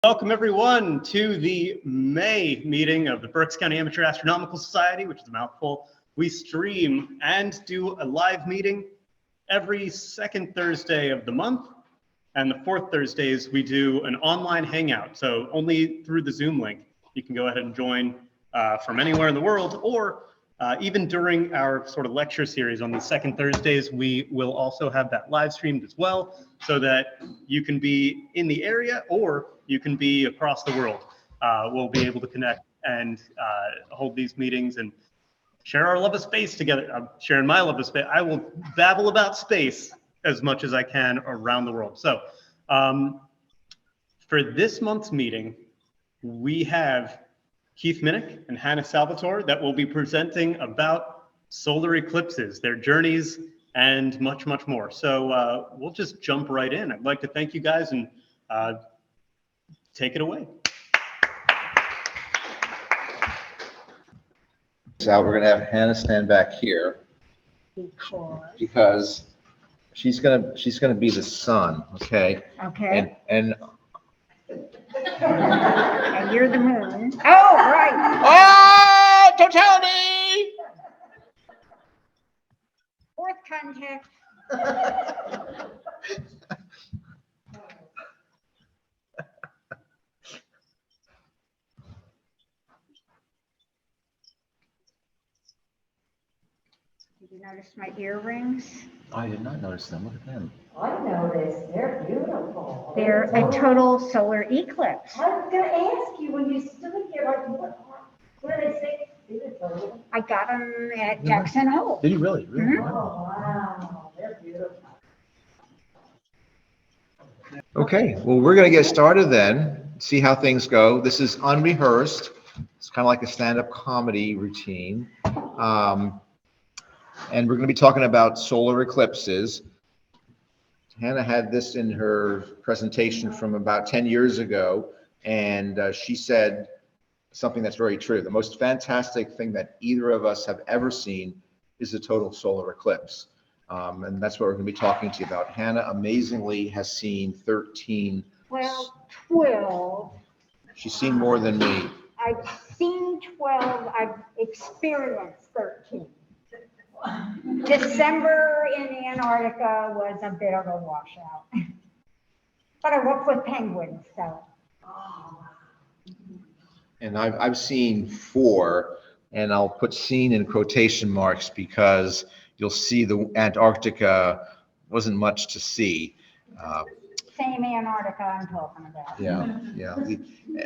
Welcome everyone to the May meeting of the Berks County Amateur Astronomical Society, which is a mouthful. We stream and do a live meeting every second Thursday of the month. And the fourth Thursdays, we do an online hangout. So only through the Zoom link, you can go ahead and join from anywhere in the world, or even during our sort of lecture series on the second Thursdays, we will also have that live streamed as well, so that you can be in the area or you can be across the world. We'll be able to connect and hold these meetings and share our love of space together. I'm sharing my love of space. I will babble about space as much as I can around the world. So for this month's meeting, we have Keith Minnick and Hannah Salvatore that will be presenting about solar eclipses, their journeys, and much, much more. So we'll just jump right in. I'd like to thank you guys and take it away. So we're going to have Hannah stand back here because she's gonna be the sun, okay? Okay. And And you're the moon. Oh, right. oh, don't tell me. Fourth contact. Did you notice my earrings? I did not notice them. Look at them. I noticed, they're beautiful. They're a total solar eclipse. I was gonna ask you when you stood here, like, what did they say? Beautiful. I got them at Jackson Hole. Did you really? Really? Mhm. Oh, wow, they're beautiful. Okay. Well, we're going to get started then. See how things go. This is unrehearsed. It's kind of like a stand-up comedy routine. And we're going to be talking about solar eclipses. Hannah had this in her presentation from about 10 years ago, and she said something that's very true. The most fantastic thing that either of us have ever seen is a total solar eclipse. And that's what we're going to be talking to you about. Hannah amazingly has seen 13. Well, 12. She's seen more than me. I've seen 12. I've experienced 13. December in Antarctica was a bit of a washout. But I work with penguins, so. And I've seen 4, and I'll put seen in quotation marks because you'll see the Antarctica wasn't much to see. Same Antarctica I'm talking about. Yeah.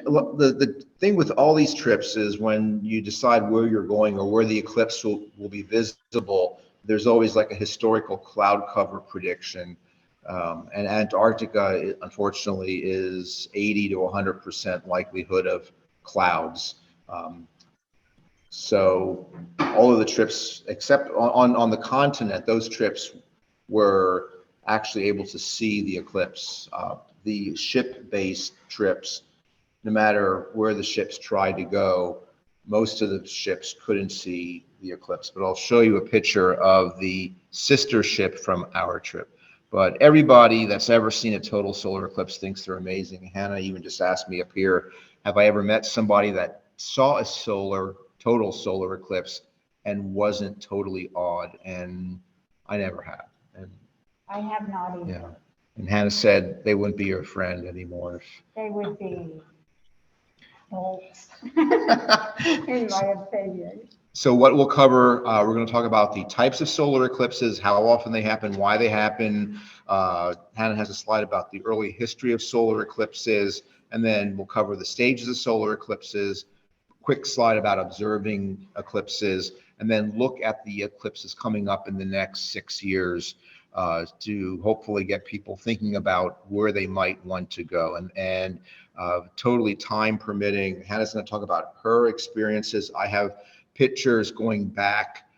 The thing with all these trips is when you decide where you're going or where the eclipse will be visible, there's always like a historical cloud cover prediction. And Antarctica, unfortunately, is 80 to 100% likelihood of clouds. So all of the trips, except on the continent, those trips were actually able to see the eclipse. The ship-based trips, no matter where the ships tried to go, most of the ships couldn't see the eclipse. But I'll show you a picture of the sister ship from our trip. But everybody that's ever seen a total solar eclipse thinks they're amazing. Hannah even just asked me up here, have I ever met somebody that saw a total solar eclipse and wasn't totally awed? And I never have. And I have not either. yeah. And Hannah said they wouldn't be your friend anymore. They would be bolts, in my opinion. So what we'll cover, we're going to talk about the types of solar eclipses, how often they happen, why they happen. Hannah has a slide about the early history of solar eclipses, and then we'll cover the stages of solar eclipses, quick slide about observing eclipses, and then look at the eclipses coming up in the next 6 years to hopefully get people thinking about where they might want to go. And totally time permitting, Hannah's going to talk about her experiences. I have pictures going back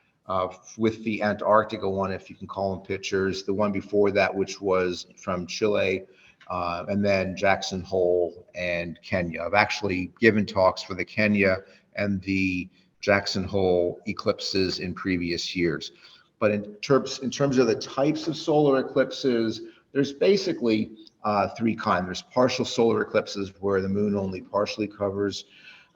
with the Antarctica one, if you can call them pictures, the one before that, which was from Chile, and then Jackson Hole and Kenya. I've actually given talks for the Kenya and the Jackson Hole eclipses in previous years. But in terms of the types of solar eclipses, there's basically three kinds. There's partial solar eclipses where the moon only partially covers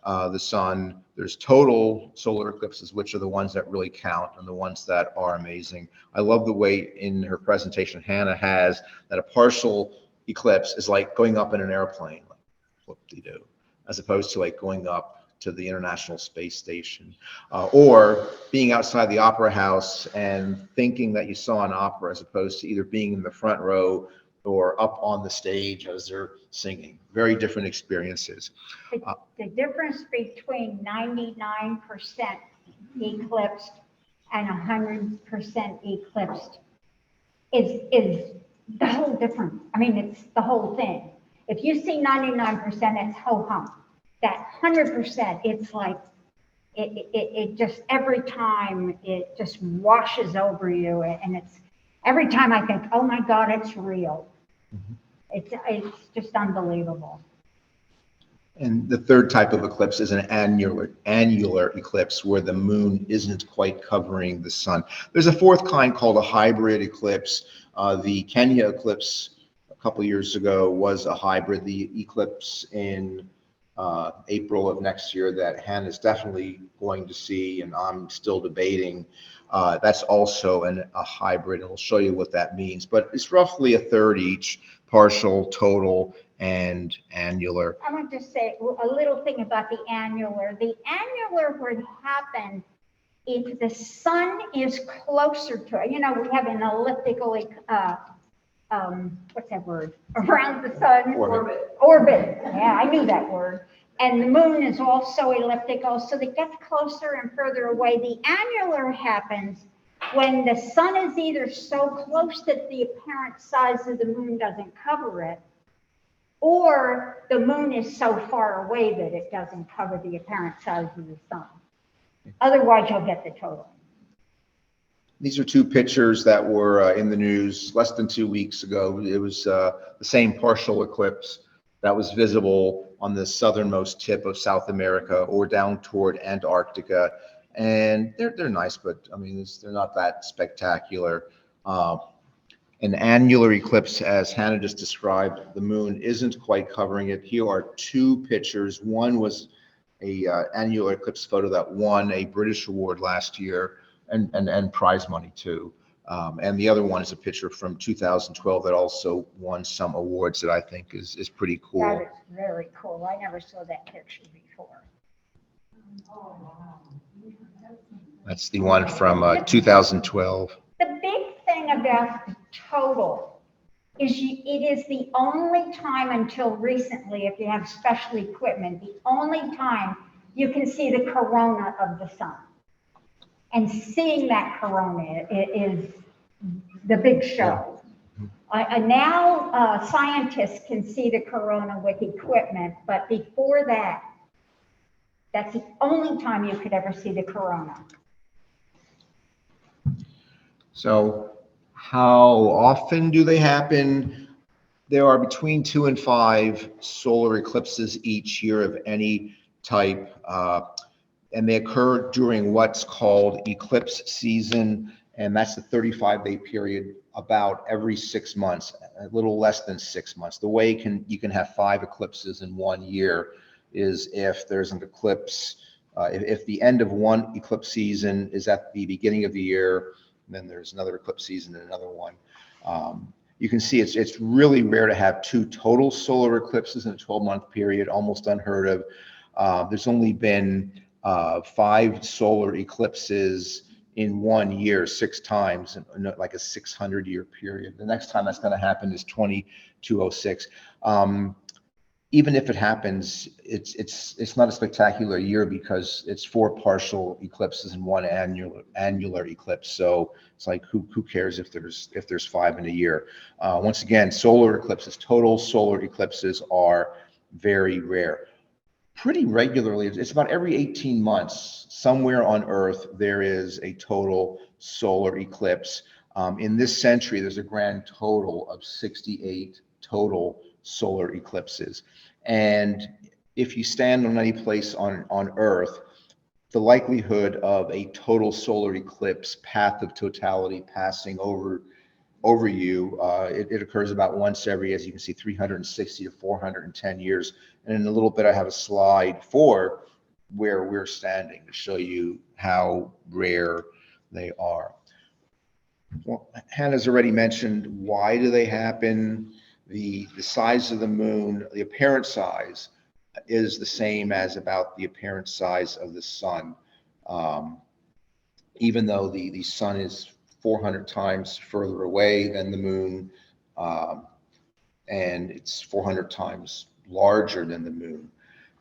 the sun. There's total solar eclipses, which are the ones that really count and the ones that are amazing. I love the way in her presentation Hannah has that a partial eclipse is like going up in an airplane, like whoop-de-doo, as opposed to like going up to the International Space Station, or being outside the opera house and thinking that you saw an opera, as opposed to either being in the front row or up on the stage as they're singing. Very different experiences. The difference between 99% eclipsed and 100% eclipsed is the whole difference. I mean, it's the whole thing. If you see 99%, it's ho-hum. That 100%, it's like, it just, every time it just washes over you. And it's, every time I think, oh my God, it's real. It's just unbelievable. And the third type of eclipse is an annular eclipse, where the moon isn't quite covering the sun. There's a fourth kind called a hybrid eclipse. The Kenya eclipse a couple years ago was a hybrid. The eclipse in April of next year that Hannah's definitely going to see, and I'm still debating, that's also a hybrid, and we'll show you what that means. But it's roughly a third each, partial, total, and annular. I want to say a little thing about the annular. The annular would happen if the sun is closer to it. You know, we have an elliptical, what's that word? Around the sun. Orbit. Orbit. Yeah, I knew that word. And the moon is also elliptical, so it gets closer and further away. The annular happens when the sun is either so close that the apparent size of the moon doesn't cover it, or the moon is so far away that it doesn't cover the apparent size of the sun. Otherwise, you'll get the total. These are two pictures that were in the news less than 2 weeks ago. It was the same partial eclipse that was visible on the southernmost tip of South America or down toward Antarctica. And they're nice, but I mean, they're not that spectacular. An annular eclipse, as Hannah just described, the moon isn't quite covering it. Here are two pictures. One was a annular eclipse photo that won a British award last year, and prize money too. And the other one is a picture from 2012 that also won some awards that I think is pretty cool. That is very cool. I never saw that picture before. That's the one from 2012. The big thing about the total is it is the only time until recently, if you have special equipment, the only time you can see the corona of the sun. And seeing that corona is the big show. Now scientists can see the corona with equipment, but before that, that's the only time you could ever see the corona. So how often do they happen? There are between 2 and 5 solar eclipses each year of any type, and they occur during what's called eclipse season, and that's the 35-day period about every 6 months, a little less than 6 months. The way you can have 5 eclipses in 1 year is if there's an eclipse, if the end of one eclipse season is at the beginning of the year, then there's another eclipse season and another one. You can see it's really rare to have 2 total solar eclipses in a 12-month period, almost unheard of. There's only been 5 solar eclipses in 1 year, 6 times, in like a 600-year period. The next time that's going to happen is 2206. Even if it happens, it's not a spectacular year because it's 4 partial eclipses and 1 annular eclipse. So it's like who cares if there's 5 in a year? Once again, solar eclipses, total solar eclipses are very rare. Pretty regularly, it's about every 18 months, somewhere on Earth, there is a total solar eclipse. In this century, there's a grand total of 68 total solar eclipses. And if you stand on any place on Earth, the likelihood of a total solar eclipse path of totality passing over overview, it occurs about once every, as you can see, 360 to 410 years. And in a little bit, I have a slide for where we're standing to show you how rare they are. Well, Hannah's already mentioned why do they happen. The size of the moon, the apparent size, is the same as about the apparent size of the sun. Even though the sun is 400 times further away than the moon, and it's 400 times larger than the moon.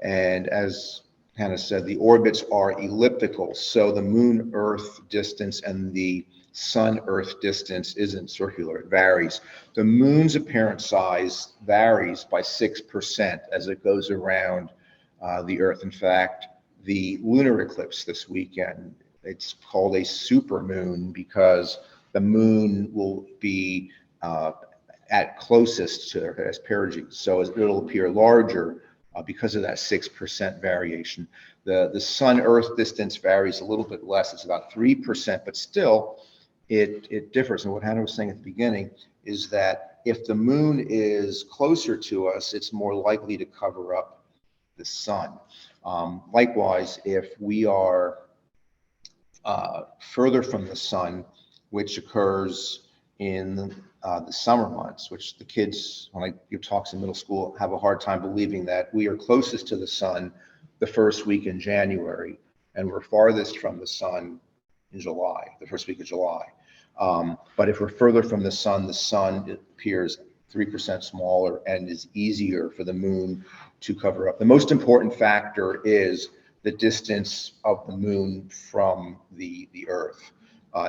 And as Hannah said, the orbits are elliptical, so the moon-Earth distance and the Sun-Earth distance isn't circular, it varies. The moon's apparent size varies by 6% as it goes around the Earth. In fact, the lunar eclipse this weekend, it's called a supermoon because the moon will be at closest to its perigee, so it'll appear larger because of that 6% variation. The Sun-Earth distance varies a little bit less, it's about 3%, but still it differs. And what Hannah was saying at the beginning is that if the moon is closer to us, it's more likely to cover up the sun. Likewise, if we are further from the sun, which occurs in the summer months, which the kids, when I give talks in middle school, have a hard time believing that we are closest to the sun the first week in January, and we're farthest from the sun in July, the first week of July. But if we're further from the sun appears 3% smaller and is easier for the moon to cover up. The most important factor is the distance of the moon from the Earth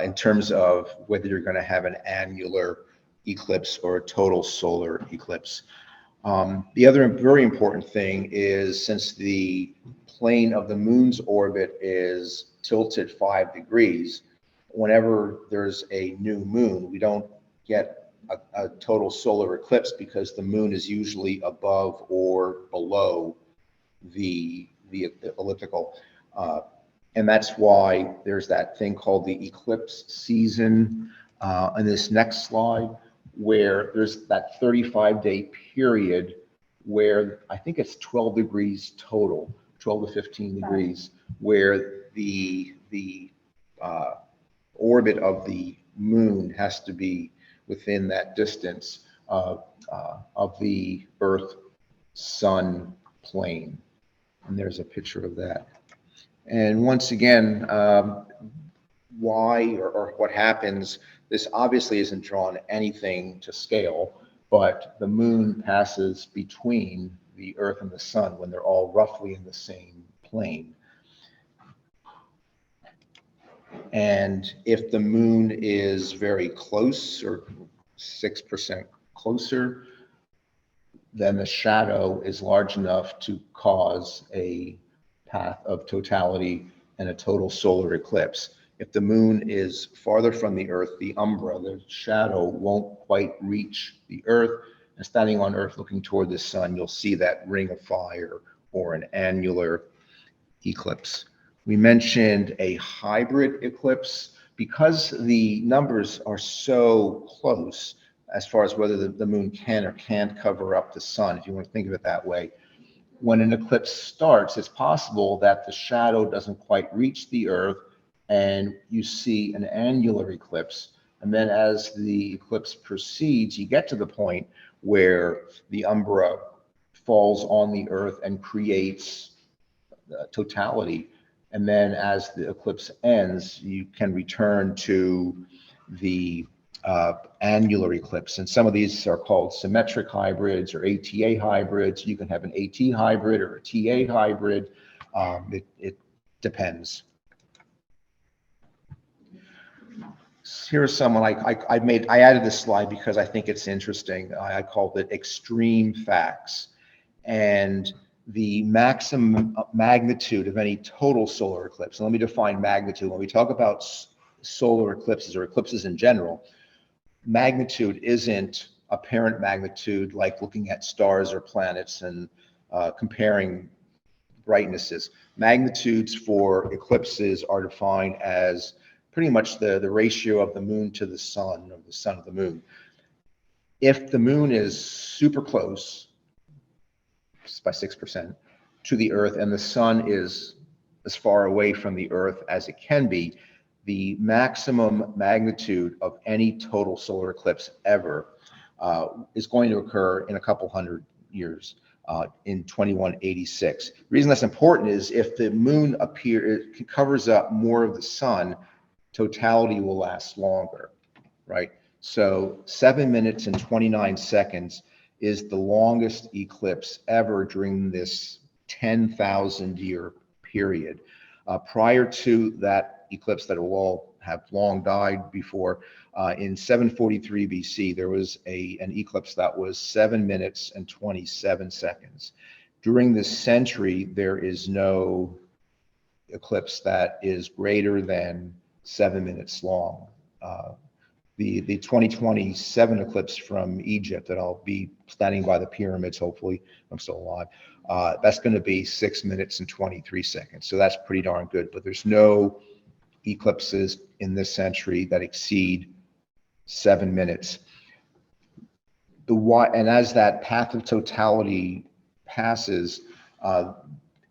in terms of whether you're going to have an annular eclipse or a total solar eclipse. The other very important thing is, since the plane of the moon's orbit is tilted 5 degrees, whenever there's a new moon, we don't get a total solar eclipse because the moon is usually above or below the elliptical. And that's why there's that thing called the eclipse season in this next slide, where there's that 35-day period where I think it's 12 degrees total, 12 to 15 degrees, where the orbit of the moon has to be within that distance of the Earth-Sun plane. And there's a picture of that. And once again, why or what happens, this obviously isn't drawn anything to scale, but the moon passes between the Earth and the sun when they're all roughly in the same plane. And if the moon is very close, or 6% closer, then the shadow is large enough to cause a path of totality and a total solar eclipse. If the moon is farther from the Earth, the umbra, the shadow, won't quite reach the Earth. And standing on Earth looking toward the sun, you'll see that ring of fire or an annular eclipse. We mentioned a hybrid eclipse because the numbers are so close as far as whether the moon can or can't cover up the sun, if you want to think of it that way. When an eclipse starts, it's possible that the shadow doesn't quite reach the Earth and you see an annular eclipse. And then as the eclipse proceeds, you get to the point where the umbra falls on the Earth and creates totality. And then as the eclipse ends, you can return to the annular eclipse. And some of these are called symmetric hybrids or ATA hybrids. You can have an AT hybrid or a TA hybrid. It depends. Here's someone I added this slide because I think it's interesting. I called it extreme facts. And the maximum magnitude of any total solar eclipse. And let me define magnitude. When we talk about solar eclipses or eclipses in general, magnitude isn't apparent magnitude like looking at stars or planets and comparing brightnesses. Magnitudes for eclipses are defined as pretty much the ratio of the moon to the sun, or the sun to the moon. If the moon is super close, just by 6%, to the Earth, and the sun is as far away from the Earth as it can be, the maximum magnitude of any total solar eclipse ever is going to occur in a couple hundred years, in 2186. The reason that's important is if the moon covers up more of the sun, totality will last longer, right? So 7 minutes and 29 seconds is the longest eclipse ever during this 10,000 year period. Prior to that eclipse that will all have long died before, in 743 BC, there was an eclipse that was 7 minutes and 27 seconds. During this century, there is no eclipse that is greater than 7 minutes long. The 2027 eclipse from Egypt that I'll be standing by the pyramids, hopefully, I'm still alive, that's going to be 6 minutes and 23 seconds. So that's pretty darn good, but there's no eclipses in this century that exceed 7 minutes. And as that path of totality passes,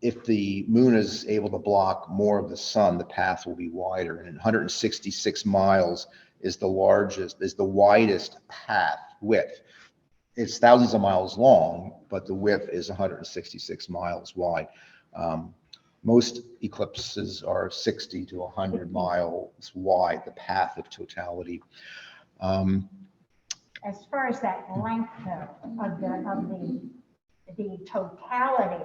if the moon is able to block more of the sun, the path will be wider. And 166 miles is the widest path width. It's thousands of miles long, but the width is 166 miles wide. Most eclipses are 60 to 100 miles wide, the path of totality. As far as that length of the totality,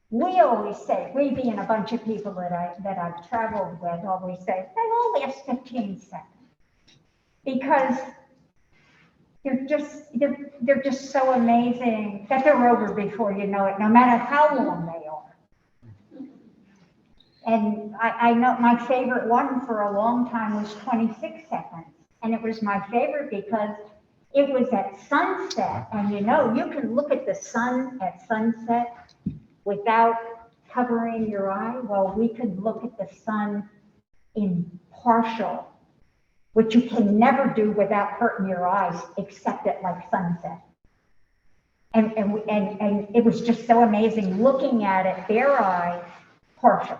we always say, we being a bunch of people that I've traveled with, always say, they all last 15 seconds. Because they're just so amazing that they're over before you know it, no matter how long they are. And I know my favorite one for a long time was 26 seconds. And it was my favorite because it was at sunset. And you know, you can look at the sun at sunset without covering your eye. Well, we could look at the sun in partial, which you can never do without hurting your eyes, except at like sunset. And it was just so amazing looking at it, bare eye, partial.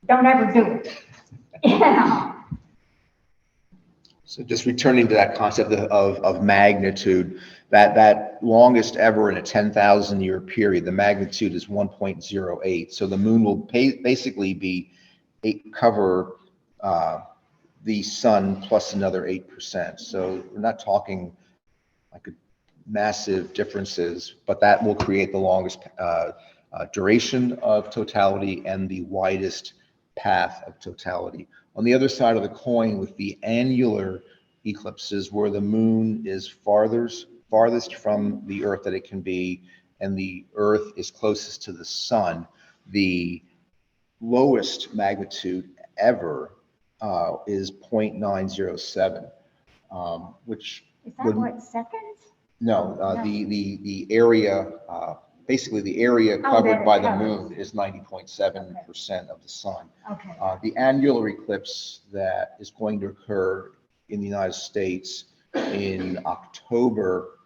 Don't ever do it. You know? So just returning to that concept of magnitude, that longest ever in a 10,000 year period, the magnitude is 1.08. So the moon will basically cover the sun plus another 8%. So we're not talking like massive differences, but that will create the longest duration of totality and the widest path of totality. On the other side of the coin, with the annular eclipses, where the moon is farthest from the Earth that it can be, and the Earth is closest to the sun, the lowest magnitude ever is 0.907, which is that what, seconds? No, the area, basically the area covered by the moon is 90.7% of the sun. Okay. The annular eclipse that is going to occur in the United States in October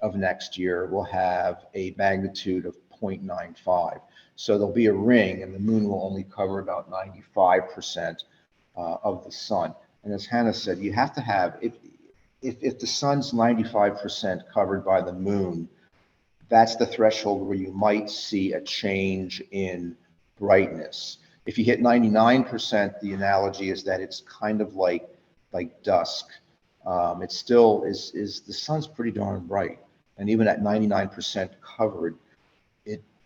of next year will have a magnitude of 0.95. So there'll be a ring, and the moon will only cover about 95% of the sun. And as Hannah said, you have to have, if the sun's 95% covered by the moon, that's the threshold where you might see a change in brightness. If you hit 99%, the analogy is that it's kind of like dusk. It still is the sun's pretty darn bright. And even at 99% covered,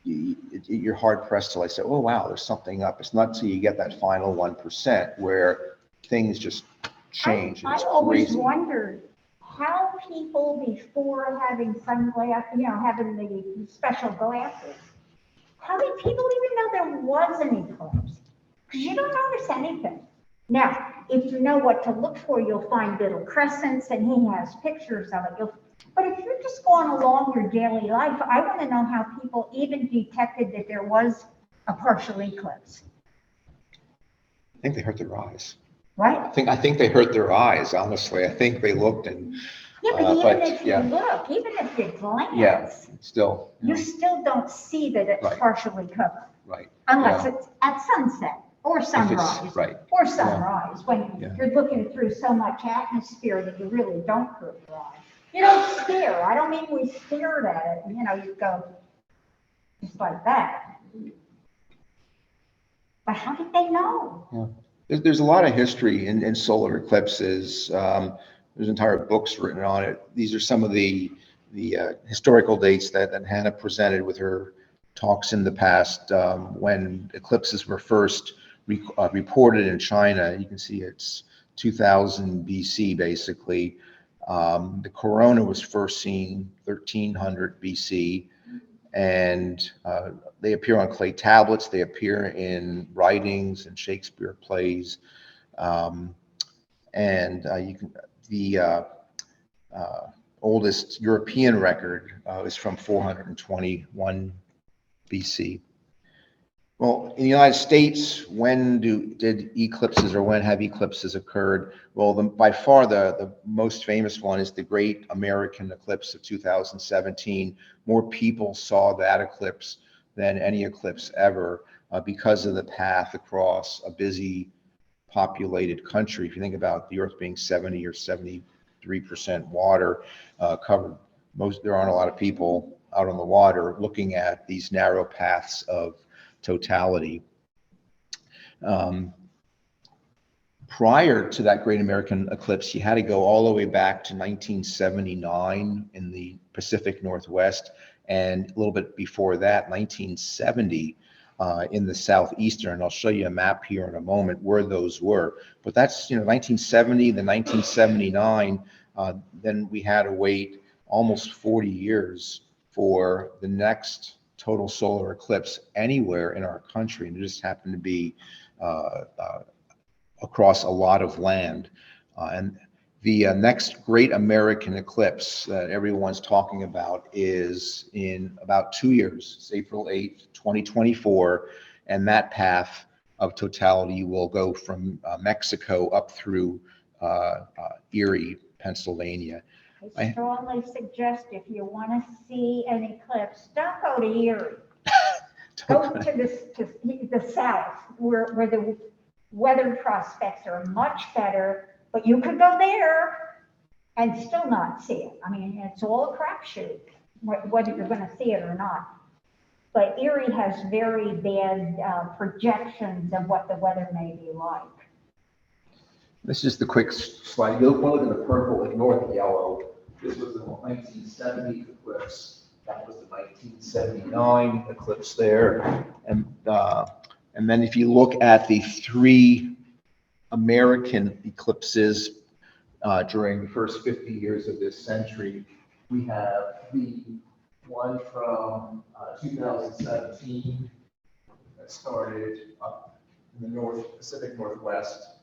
you're hard pressed to say, oh wow, there's something up. It's not till you get that final 1% where things just change. I always wondered how people, before having sunglasses, having the special glasses, how did people even know there was an eclipse? Because you don't notice anything. Now, if you know what to look for, you'll find little crescents, and he has pictures of it. But if you're just going along your daily life, I want to know how people even detected that there was a partial eclipse. I think they hurt their eyes. right? I think they hurt their eyes, honestly. I think they looked and, Yeah, but even but if you yeah, look, even if you yeah, glance, still, you still don't see that it's Right. partially covered. right. Unless Yeah. it's at sunset or sunrise. Right. Or sunrise, when Yeah. you're looking through so much atmosphere that you really don't hurt your eyes. You don't stare. I don't mean we stared at it, you go just like that. But how did they know? There's a lot of history in solar eclipses. There's entire books written on it. These are some of the historical dates that Hannah presented with her talks in the past, when eclipses were first reported in China. You can see it's 2000 BC, basically. The corona was first seen 1300 BC, and they appear on clay tablets. They appear in writings and Shakespeare plays, and you can the oldest European record is from 421 BC. Well, in the United States, when have eclipses occurred? Well, by far the most famous one is the Great American Eclipse of 2017. More people saw that eclipse than any eclipse ever, because of the path across a busy populated country. If you think about the Earth being 70 or 73% water covered, there aren't a lot of people out on the water looking at these narrow paths of totality. Prior to that Great American Eclipse, you had to go all the way back to 1979 in the Pacific Northwest, and a little bit before that, 1970 in the southeastern. And I'll show you a map here in a moment where those were. But that's 1970, then 1979. Then we had to wait almost 40 years for the next total solar eclipse anywhere in our country, and it just happened to be across a lot of land. And the next Great American Eclipse that everyone's talking about is in about 2 years. It's April 8th, 2024, and that path of totality will go from Mexico up through Erie, Pennsylvania. I strongly suggest if you want to see an eclipse, don't go to Erie. Go to the south, where the weather prospects are much better, but you could go there and still not see it. I mean, it's all a crapshoot, whether you're going to see it or not. But Erie has very bad projections of what the weather may be like. This is the quick slide. You'll look at the purple, ignore the yellow. This was the 1970 eclipse. That was the 1979 eclipse there. And then if you look at the three American eclipses during the first 50 years of this century, we have the one from 2017 that started up in the Pacific Northwest.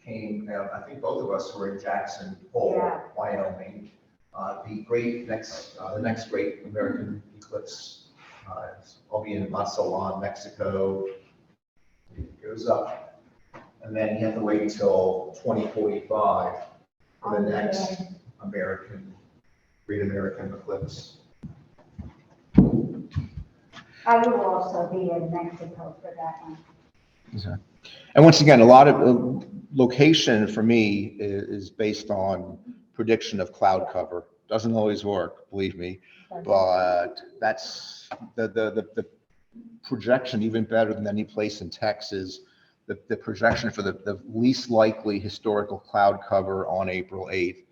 Came down, I think both of us were in Jackson Hole, Yeah. Wyoming. The next Great American Eclipse will be in Mazatlan, Mexico. It goes up, and then you have to wait until 2045 for the next Great American Eclipse. I will also be in Mexico for that one. Exactly. And once again, a lot of location for me is based on prediction of cloud cover. Doesn't always work, believe me, but that's the projection, even better than any place in Texas. The projection for the least likely historical cloud cover on April 8th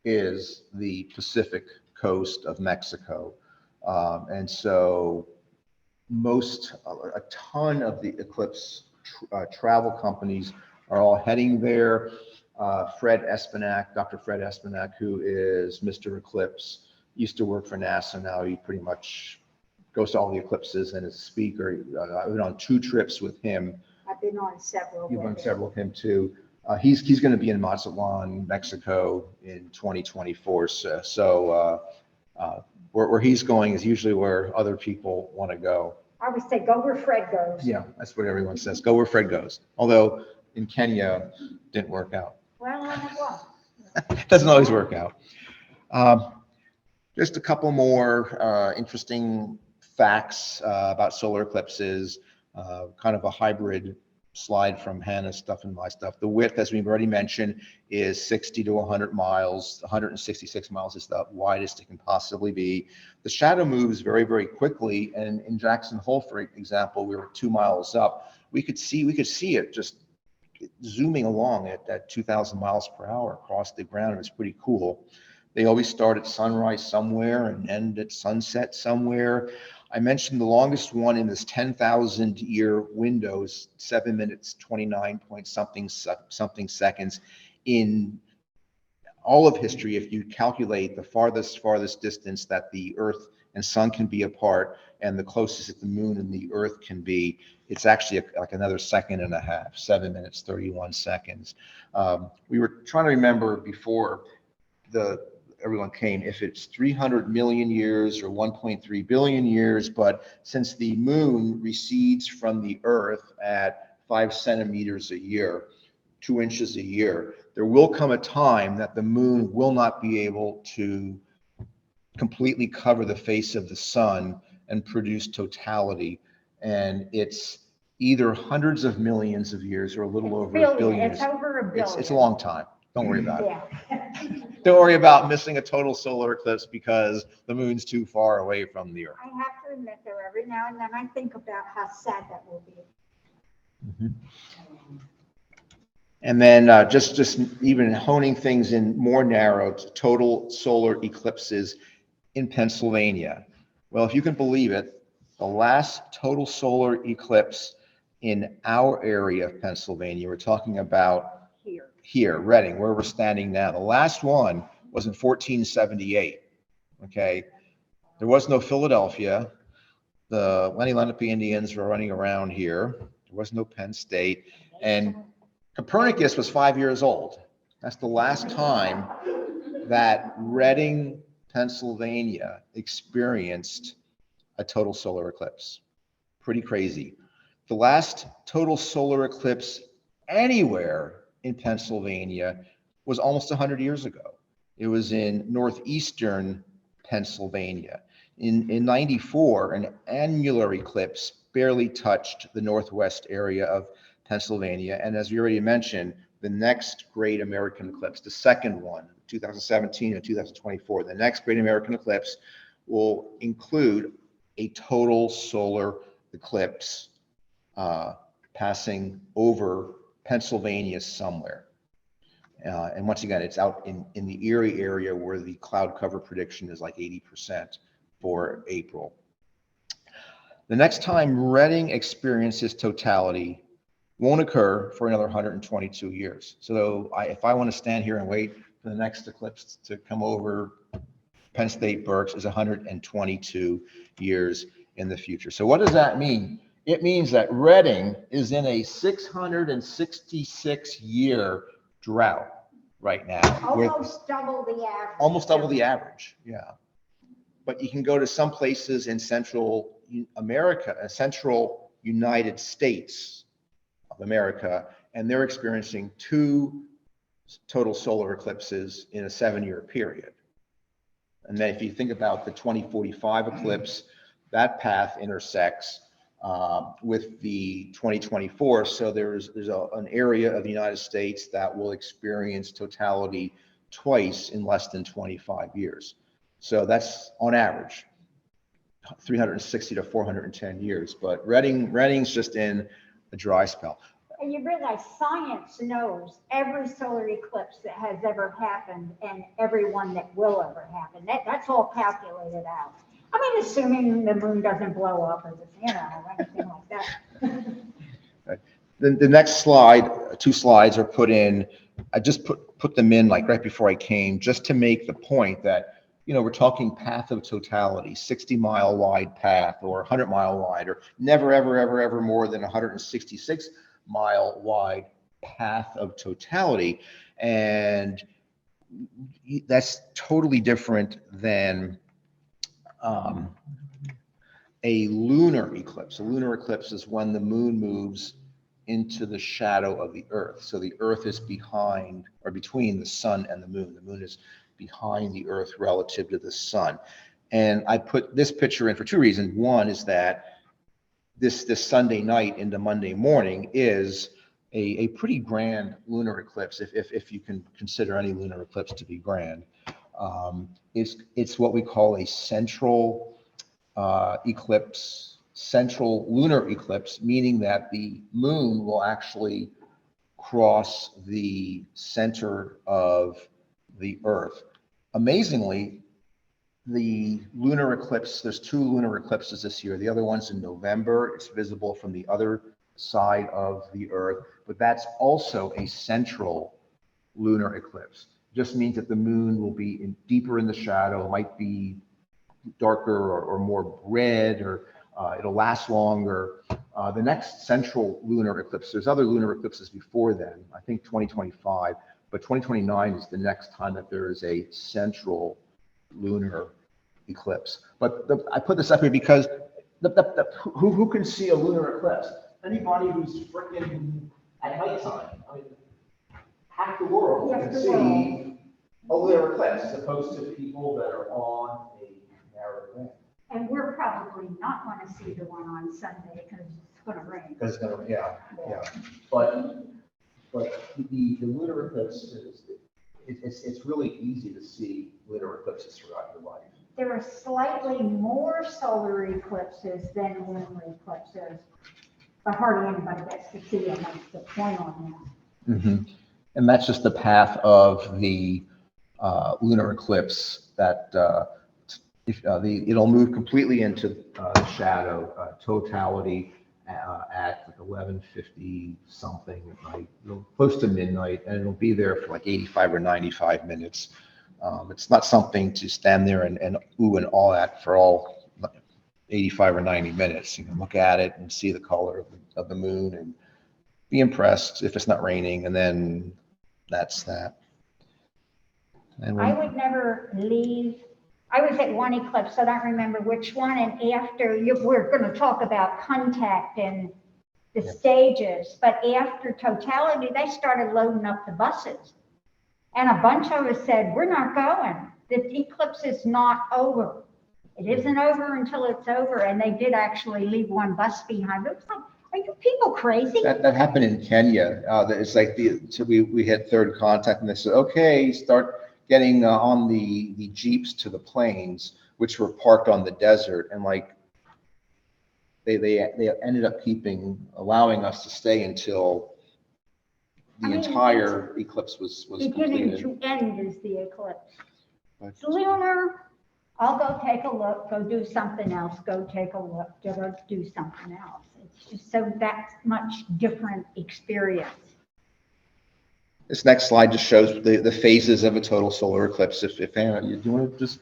is the Pacific coast of Mexico. And so a ton of the eclipse travel companies are all heading there. Dr. Fred Espenak, who is Mr. Eclipse, used to work for NASA. Now he pretty much goes to all the eclipses and is a speaker. I've been on 2 trips with him. I've been on several. You've been on several with him too. He's going to be in Mazatlan, Mexico in 2024. So where he's going is usually where other people want to go. I would say go where Fred goes. Yeah, that's what everyone says. Go where Fred goes. Although in Kenya didn't work out. Well, on it was. Doesn't always work out. Just a couple more interesting facts about solar eclipses, kind of a hybrid slide from Hannah's stuff and my stuff. The width, as we've already mentioned, is 60 to 100 miles. 166 miles is the widest it can possibly be. The shadow moves very, very quickly. And in Jackson Hole, for example, we were 2 miles up. We could see it just zooming along at 2,000 miles per hour across the ground. It was pretty cool. They always start at sunrise somewhere and end at sunset somewhere. I mentioned the longest one in this 10,000 year window is 7 minutes, 29 point something seconds. In all of history, if you calculate the farthest distance that the Earth and Sun can be apart and the closest that the Moon and the Earth can be, it's actually like another second and a half, 7 minutes, 31 seconds. We were trying to remember before everyone came, if it's 300 million years or 1.3 billion years, but since the Moon recedes from the Earth at 5 centimeters a year, 2 inches a year, there will come a time that the Moon will not be able to completely cover the face of the Sun and produce totality. And it's either hundreds of millions of years or a little over a billion years. It's over a billion. It's a long time. Don't worry about it. Yeah. Don't worry about missing a total solar eclipse because the Moon's too far away from the Earth. I have to admit, though, every now and then I think about how sad that will be. And then just even honing things in more narrow, total solar eclipses in Pennsylvania. Well, if you can believe it, the last total solar eclipse in our area of Pennsylvania, we're talking about here, Reading, where we're standing now. The last one was in 1478, okay? There was no Philadelphia. The Lenni Lenape Indians were running around here. There was no Penn State. And Copernicus was 5 years old. That's the last time that Reading, Pennsylvania experienced a total solar eclipse. Pretty crazy. The last total solar eclipse anywhere in Pennsylvania was almost 100 years ago. It was in northeastern Pennsylvania. In 94, an annular eclipse barely touched the northwest area of Pennsylvania. And as we already mentioned, the next great American eclipse, the second one, 2017 and 2024, the next great American eclipse will include a total solar eclipse passing over Pennsylvania somewhere. And once again, it's out in the Erie area where the cloud cover prediction is like 80% for April. The next time Reading experiences totality won't occur for another 122 years. So if I want to stand here and wait for the next eclipse to come over Penn State Berks, is 122 years in the future. So what does that mean? It means that Reading is in a 666-year drought right now. Almost double the average. Almost double the average, yeah. But you can go to some places in Central America, Central United States of America, and they're experiencing 2 total solar eclipses in a 7-year period. And then if you think about the 2045 eclipse, that path intersects with the 2024. So there's an area of the United States that will experience totality twice in less than 25 years. So that's on average 360 to 410 years. But Reading's just in a dry spell. And you realize science knows every solar eclipse that has ever happened and every one that will ever happen. That's all calculated out. I mean, assuming the moon doesn't blow up or anything like that. The next slide, 2 slides are put in. I just put them in like right before I came, just to make the point that, you know, we're talking path of totality, 60-mile wide path or 100-mile wide, or never, ever, ever, ever more than 166-mile wide path of totality. And that's totally different than a lunar eclipse. A lunar eclipse is when the moon moves into the shadow of the Earth. So the Earth is behind or between the sun and the moon. The moon is behind the Earth relative to the sun. And I put this picture in for two reasons. One is that this Sunday night into Monday morning is a pretty grand lunar eclipse, if you can consider any lunar eclipse to be grand. It's what we call a central eclipse, central lunar eclipse, meaning that the moon will actually cross the center of the Earth. Amazingly, the lunar eclipse, there's two lunar eclipses this year. The other one's in November. It's visible from the other side of the Earth, but that's also a central lunar eclipse. Just means that the moon will be deeper in the shadow, might be darker or more red, or it'll last longer. The next central lunar eclipse, there's other lunar eclipses before then, I think 2025, but 2029 is the next time that there is a central lunar eclipse. But I put this up here because who can see a lunar eclipse? Anybody who's freaking at nighttime. I mean, half the world can see a lunar eclipse, as opposed to people that are on a narrow band. And we're probably not going to see the one on Sunday because it's going to rain. Because it's going to, yeah. But the lunar eclipse is, it's really easy to see lunar eclipses throughout your life. There are slightly more solar eclipses than lunar eclipses, but hardly anybody gets to see them. That's the point on that. Mm-hmm. And that's just the path of the lunar eclipse that it'll move completely into the shadow, totality at like 11:50 something at night, close to midnight, and it'll be there for like 85 or 95 minutes. It's not something to stand there and ooh and awe at for all 85 or 90 minutes. You can look at it and see the color of the moon and be impressed if it's not raining, and then that's that. And I would never leave. I was at one eclipse, I don't remember which one, and after, we're going to talk about contact and the stages, but after totality, they started loading up the buses. And a bunch of us said, we're not going. The eclipse is not over. It isn't over until it's over. And they did actually leave one bus behind. It was like, are you people crazy? That happened in Kenya. It's like so we had third contact, and they said, okay, start getting on the jeeps to the planes, which were parked on the desert, and like they ended up allowing us to stay until the entire eclipse was beginning completed. to end is the eclipse. It's lunar. I'll go take a look, go do something else, go take a look, go do something else. It's just so that much different experience. This next slide just shows the phases of a total solar eclipse. If Anna, do you want to just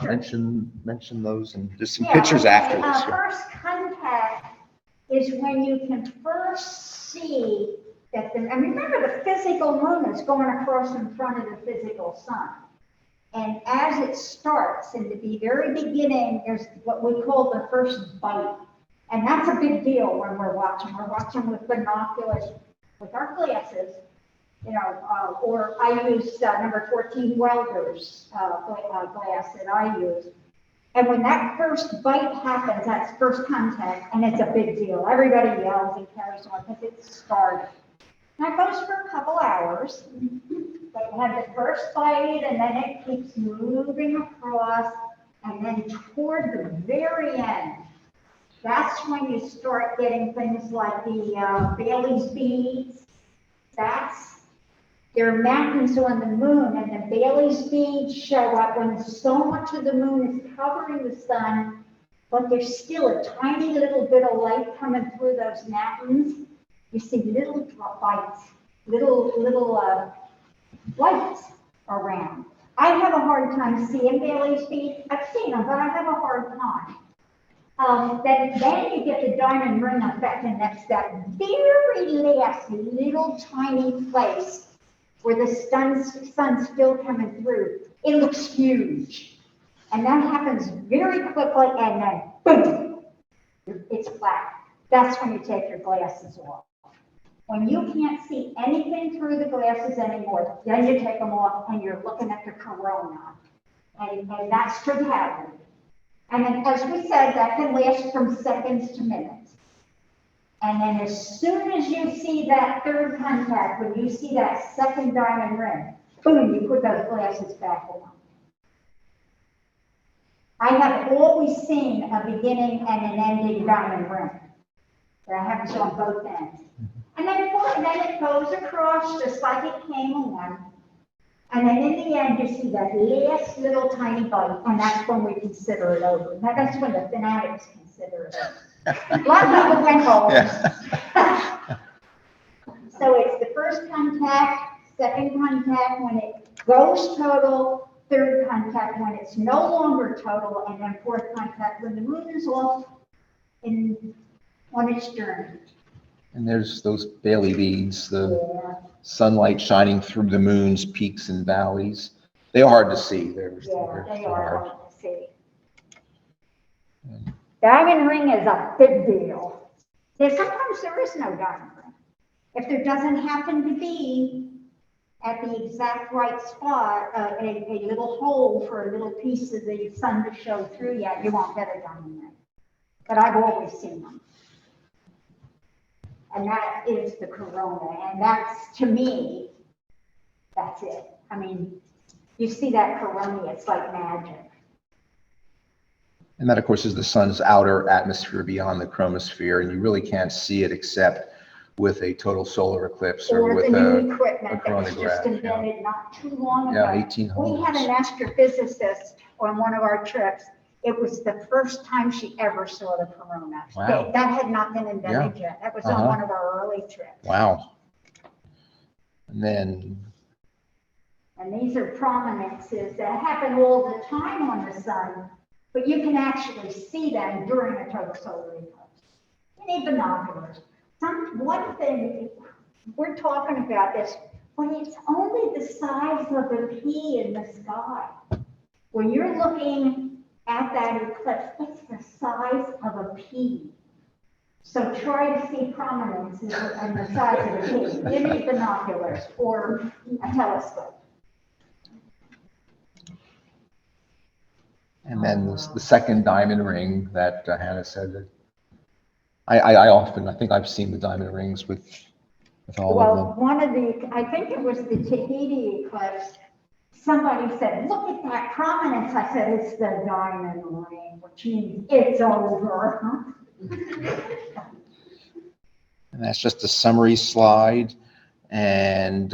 mention those, and just some pictures after this? First contact is when you can first see that and remember, the physical moon is going across in front of the physical sun. And as it starts, in the very beginning, there's what we call the first bite. And that's a big deal when we're watching. We're watching with binoculars, with our glasses, or I use number 14 welder's glass that I use. And when that first bite happens, that's first contact, and it's a big deal. Everybody yells and carries on because it's started. That goes for a couple hours. But you have the first bite, and then it keeps moving across, and then toward the very end, that's when you start getting things like the Bailey's beads. There are mountains on the moon, and the Bailey's beads show up when so much of the moon is covering the sun, but there's still a tiny little bit of light coming through those mountains. You see little bites, little lights around. I have a hard time seeing Bailey's beads. I've seen them, but I have a hard time. Then you get the diamond ring effect, and that's that very last little tiny place where the sun's still coming through. It looks huge. And that happens very quickly, and then boom, it's flat. That's when you take your glasses off. When you can't see anything through the glasses anymore, then you take them off and you're looking at the corona. And that's totality. And then, as we said, that can last from seconds to minutes. And then as soon as you see that third contact, when you see that second diamond ring, boom, you put those glasses back on. I have always seen a beginning and an ending diamond ring. That happens on both ends. And then it goes across just like it came on. And then in the end, you see that last little tiny bite, and that's when we consider it over. That's when the fanatics consider it over. A lot of people went home. Yeah. So it's the first contact, second contact when it goes total, third contact when it's no longer total, and then fourth contact when the moon is off on its journey. And there's those Bailey beads, the Yeah. sunlight shining through the moon's peaks and valleys. They're hard to see. Yeah, they so are hard to see. Diamond ring is a big deal. Sometimes there is no diamond ring. If there doesn't happen to be at the exact right spot, a little hole for a little piece of the sun to show through yet, you won't get a diamond ring. But I've always seen them. And that is the corona. And that's, to me, that's it. I mean, you see that corona, it's like magic. And that, of course, is the sun's outer atmosphere beyond the chromosphere, and you really can't see it except with a total solar eclipse or with the a new equipment that was chronograph, just invented not too long ago. Yeah, 1800s. We had an astrophysicist on one of our trips. It was the first time she ever saw the corona. Wow. That had not been invented yet. That was on one of our early trips. Wow. And these are prominences that happen all the time on the sun, but you can actually see them during a total solar eclipse. You need binoculars. One thing, we're talking about this, but it's only the size of a pea in the sky. When you're looking at that eclipse, it's the size of a pea. So try to see prominences and the size of a pea. You need binoculars or a telescope. then the second diamond ring that Hannah said that I think I've seen the diamond rings with all of them. Well, one of the, I think it was the Tahiti eclipse, somebody said, look at that prominence. I said, it's the diamond ring, which means it's over. And that's just a summary slide. And,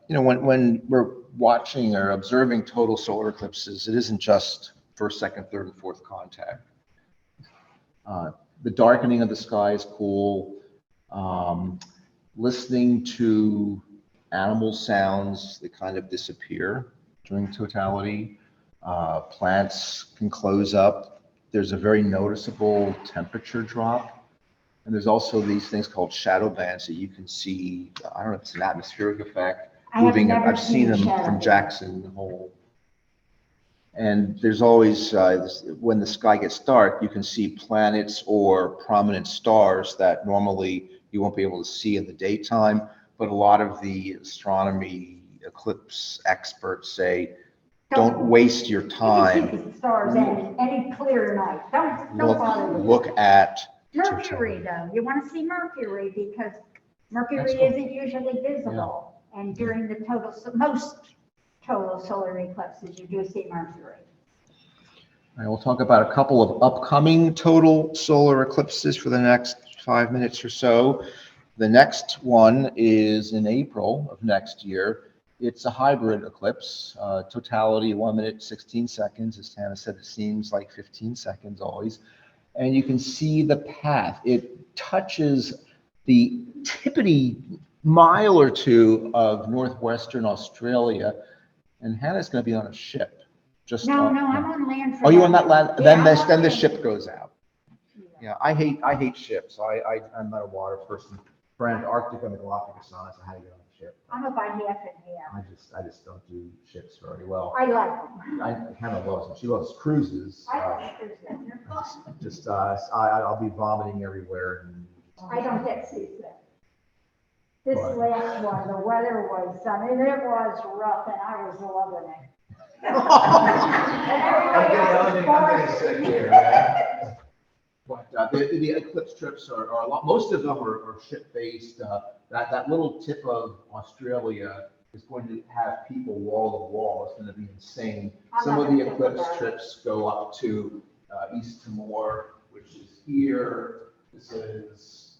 when we're watching or observing total solar eclipses, it isn't just first, second, third, and fourth contact. The darkening of the sky is cool. Listening to animal sounds that kind of disappear during totality. Plants can close up. There's a very noticeable temperature drop. And there's also these things called shadow bands that you can see. I don't know if it's an atmospheric effect. Moving. I've seen them from Jackson Hole. And there's always, when the sky gets dark, you can see planets or prominent stars that normally you won't be able to see in the daytime. But a lot of the astronomy eclipse experts say, don't waste your time. You can see the stars any clear night. Don't bother with Look at Mercury, though. You want to see Mercury because Mercury isn't usually visible. Yeah. And during the most total solar eclipses, you do see Mercury. All right, we'll talk about a couple of upcoming total solar eclipses for the next 5 minutes or so. The next one is in April of next year. It's a hybrid eclipse, totality 1 minute, 16 seconds. As Hannah said, it seems like 15 seconds always. And you can see the path. It touches the tippity mile or two of northwestern Australia. And Hannah's going to be on a ship. No, I'm on land. Oh, you're on that land? Yeah, then the ship goes out. Yeah, I hate ships. I'm not a water person. For Antarctica and the Galapagos Islands, I had to get on a ship. I'm about half and half. I just don't do ships very well. I like them. Hannah loves them. She loves cruises. I like cruises. I'll be vomiting everywhere. And I don't get seasick. This last one, the weather was, I mean, it was rough and I was loving it. And everybody else I'm getting sick here, man. But the eclipse trips are a lot, most of them are ship-based. That little tip of Australia is going to have people wall to wall. It's going to be insane. Some of the eclipse trips go up to East Timor, which is here. This is,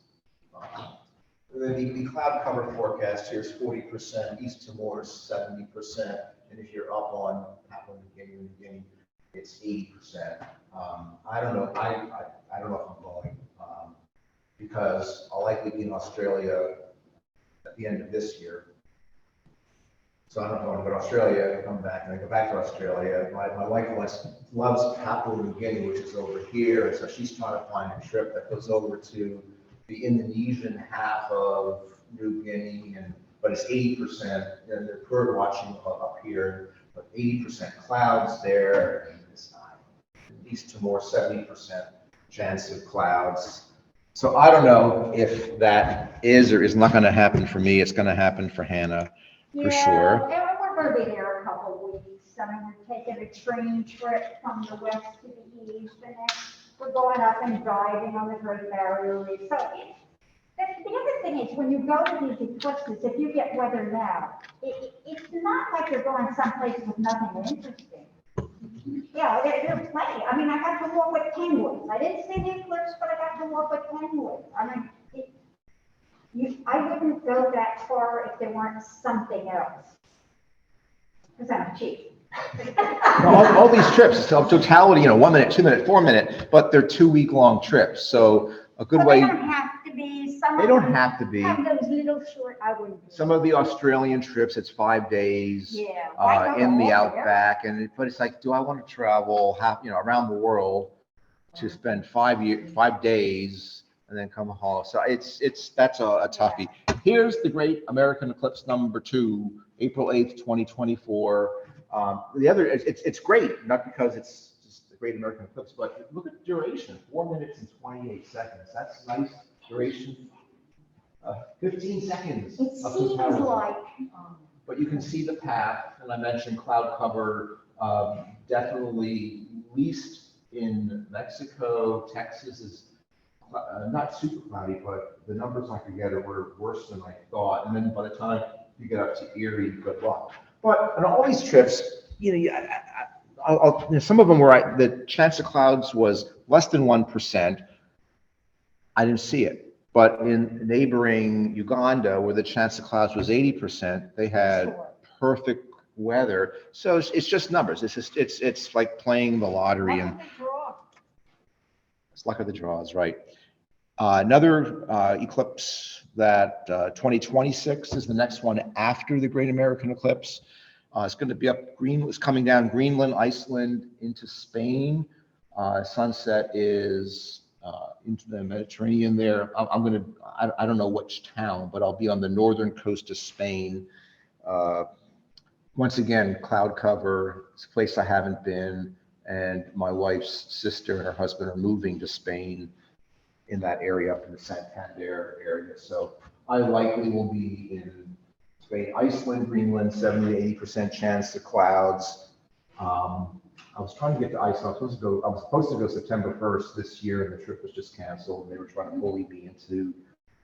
the cloud cover forecast here is 40%, East Timor is 70%, and if you're up on Papua New Guinea, it's 80%. I don't know. I don't know if I'm going because I'll likely be in Australia at the end of this year. So I don't know if I'm going to Australia, come back, and I go back to Australia. My wife loves Papua New Guinea, which is over here, and so she's trying to find a trip that goes over to the Indonesian half of New Guinea, but it's 80%, and they're bird watching up here, but 80% clouds there, and it's East Timor 70% chance of clouds. So I don't know if that is or is not going to happen for me. It's going to happen for Hannah. For sure. Yeah, we're going to be there a couple of weeks. I mean, we're taking a train trip from the west to the east, and then we're going up and driving on the Great Barrier Reef. So the other thing is, when you go to these eclipses, if you get weather now, it's not like you're going someplace with nothing interesting. Yeah, there's plenty. I mean, I got to walk with penguins. I didn't see the eclipse, but I got to walk with penguins. I mean, I wouldn't go that far if there weren't something else. Because I'm cheap. all these trips, so totality, 1 minute, 2 minute, 4 minute, but they're 2 week long trips. So a good way. They don't have to be. They don't have to be. Have those little short. I wouldn't. Some of the Australian trips, it's 5 days. Yeah. In the outback, but it's like, do I want to travel around the world to spend 5 days and then come home? So that's a toughie. Here's the Great American Eclipse #2, April 8th, 2024. The other, it's great, not because it's just the Great American Eclipse, but look at the duration, 4 minutes and 28 seconds. That's nice duration. 15 seconds. It seems like. But you can see the path, and I mentioned cloud cover, definitely least in Mexico. Texas is not super cloudy, but the numbers I could get were worse than I thought. And then by the time you get up to Erie, good luck. But on all these trips, some of them were, the chance of clouds was less than 1%. I didn't see it. But in neighboring Uganda, where the chance of clouds was 80%, they had perfect weather. So it's just numbers. It's like playing the lottery, and it's luck of the draws, right? Another eclipse that 2026 is the next one after the Great American Eclipse. It's going to be it's coming down Greenland, Iceland into Spain. Sunset is into the Mediterranean there. I don't know which town, but I'll be on the northern coast of Spain. Once again, cloud cover. It's a place I haven't been, and my wife's sister and her husband are moving to Spain in that area, up in the Santander area. So I likely will be in Spain. Iceland, Greenland, 70 to 80% chance of clouds. I was trying to get to Iceland. I was supposed to go September 1st this year, and the trip was just canceled. And they were trying to bully me into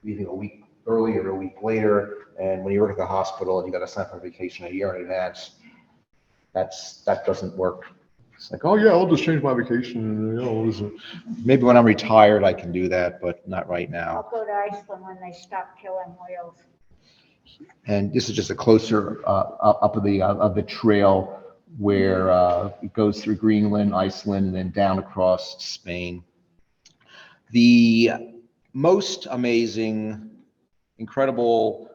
leaving a week early or a week later. And when you work at the hospital and you got to sign for vacation a year in advance, that doesn't work. It's like, oh yeah, I'll just change my vacation. Maybe when I'm retired I can do that, but not right now. I'll go to Iceland when they stop killing whales. And this is just a closer up of the trail, where it goes through Greenland, Iceland, and then down across Spain. The most amazing, incredible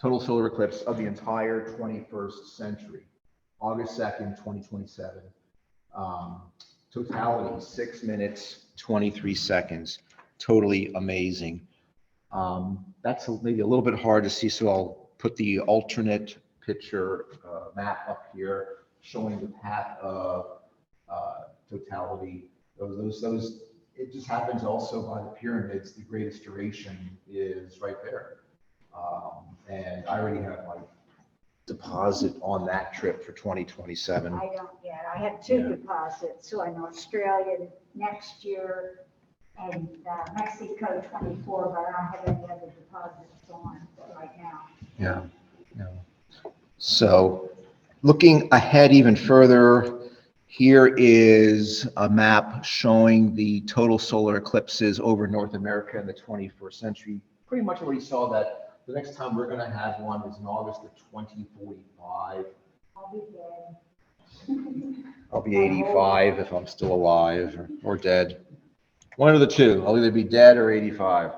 total solar eclipse of the entire 21st century, August 2nd, 2027. Totality, 6 minutes, 23 seconds. Totally amazing. That's maybe a little bit hard to see, so I'll put the alternate picture map up here showing the path of totality. Those it just happens also by the pyramids. The greatest duration is right there. And I already have my deposit on that trip for 2027. I don't yet. I have two Yeah. deposits, so in Australia next year and Mexico 24, but I don't have any other deposits on right now. Yeah. So looking ahead even further, here is a map showing the total solar eclipses over North America in the 21st century. Pretty much already saw that. The next time we're going to have one is in August of 2045. I'll be dead. I'll be 85 if I'm still alive or dead. One of the two. I'll either be dead or 85.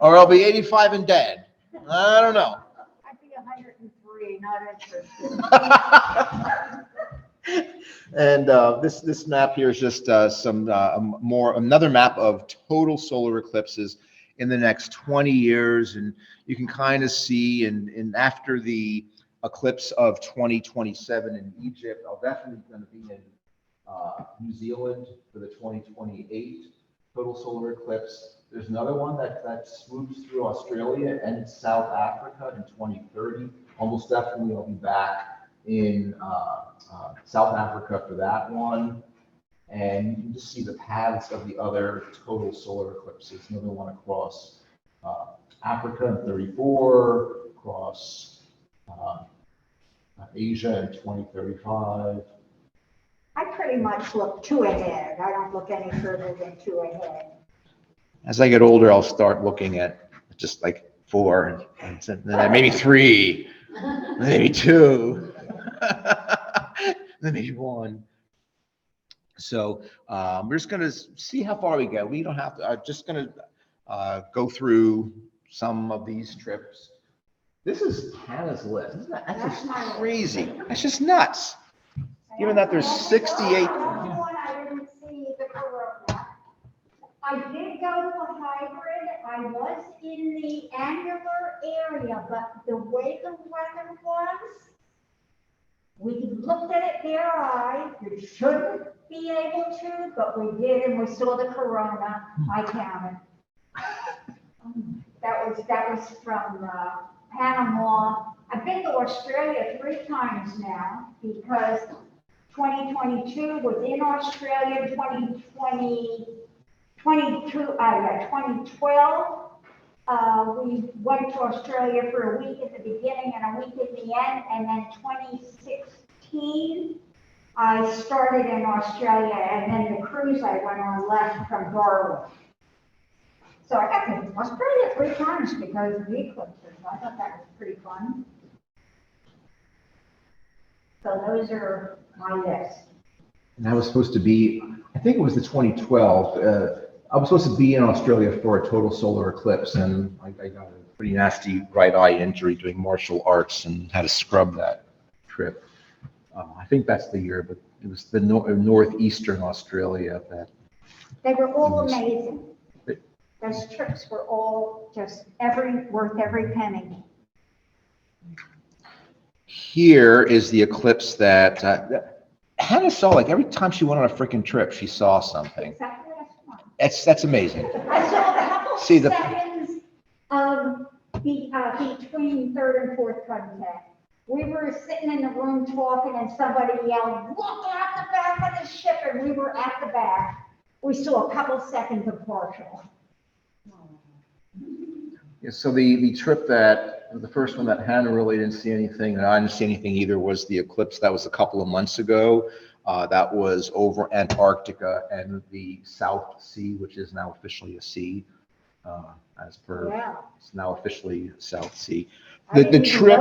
Or I'll be 85 and dead. I don't know. I'd be 103, not interested. And this map here is just another map of total solar eclipses in the next 20 years, and you can kind of see, and after the eclipse of 2027 in Egypt, I'll definitely going to be in New Zealand for the 2028 total solar eclipse. There's another one that swoops through Australia and South Africa in 2030. Almost definitely I'll be back in South Africa for that one. And you can just see the paths of the other total solar eclipses. Another one across Africa in 34, across Asia in 2035. I pretty much look two ahead. I don't look any further than two ahead. As I get older, I'll start looking at just like 4, and then maybe 3, maybe 2, then maybe 1. So we're just going to see how far we get. We don't have to. I'm just going to go through some of these trips. This is Hannah's list. Isn't that, that's just crazy. That's just nuts. Given that there's 68. I didn't see the corona. I did go to a hybrid. I was in the annular area, but the way the weather was, we looked at it bare eye. You shouldn't be able to, but we did, and we saw the corona. I counted. That was from Panama. I've been to Australia 3 times now because 2022 was in Australia, 2012. We went to Australia for a week at the beginning and a week at the end, and then 2016, I started in Australia, and then the cruise I went on left from Darwin. So I got to Australia 3 times because of the eclipses. I thought that was pretty fun. So those are my list. And I was supposed to be, I think it was the 2012. I was supposed to be in Australia for a total solar eclipse, and I got a pretty nasty right eye injury doing martial arts and had to scrub that trip. I think that's the year, but it was the northeastern Australia that. They were all amazing. Those trips were all just worth every penny. Here is the eclipse that Hannah saw. Like every time she went on a freaking trip, she saw something. Exactly, that's one. That's amazing. I saw a couple seconds between 3rd and 4th contact. We were sitting in the room talking, and somebody yelled, "Look at the back of the ship!" And we were at the back. We saw a couple seconds of partial. Yeah, so the trip the first one that Hannah really didn't see anything, and I didn't see anything either, was the eclipse that was a couple of months ago. That was over Antarctica and the South Sea, which is now officially a sea, as per, it's now officially South Sea. The trip,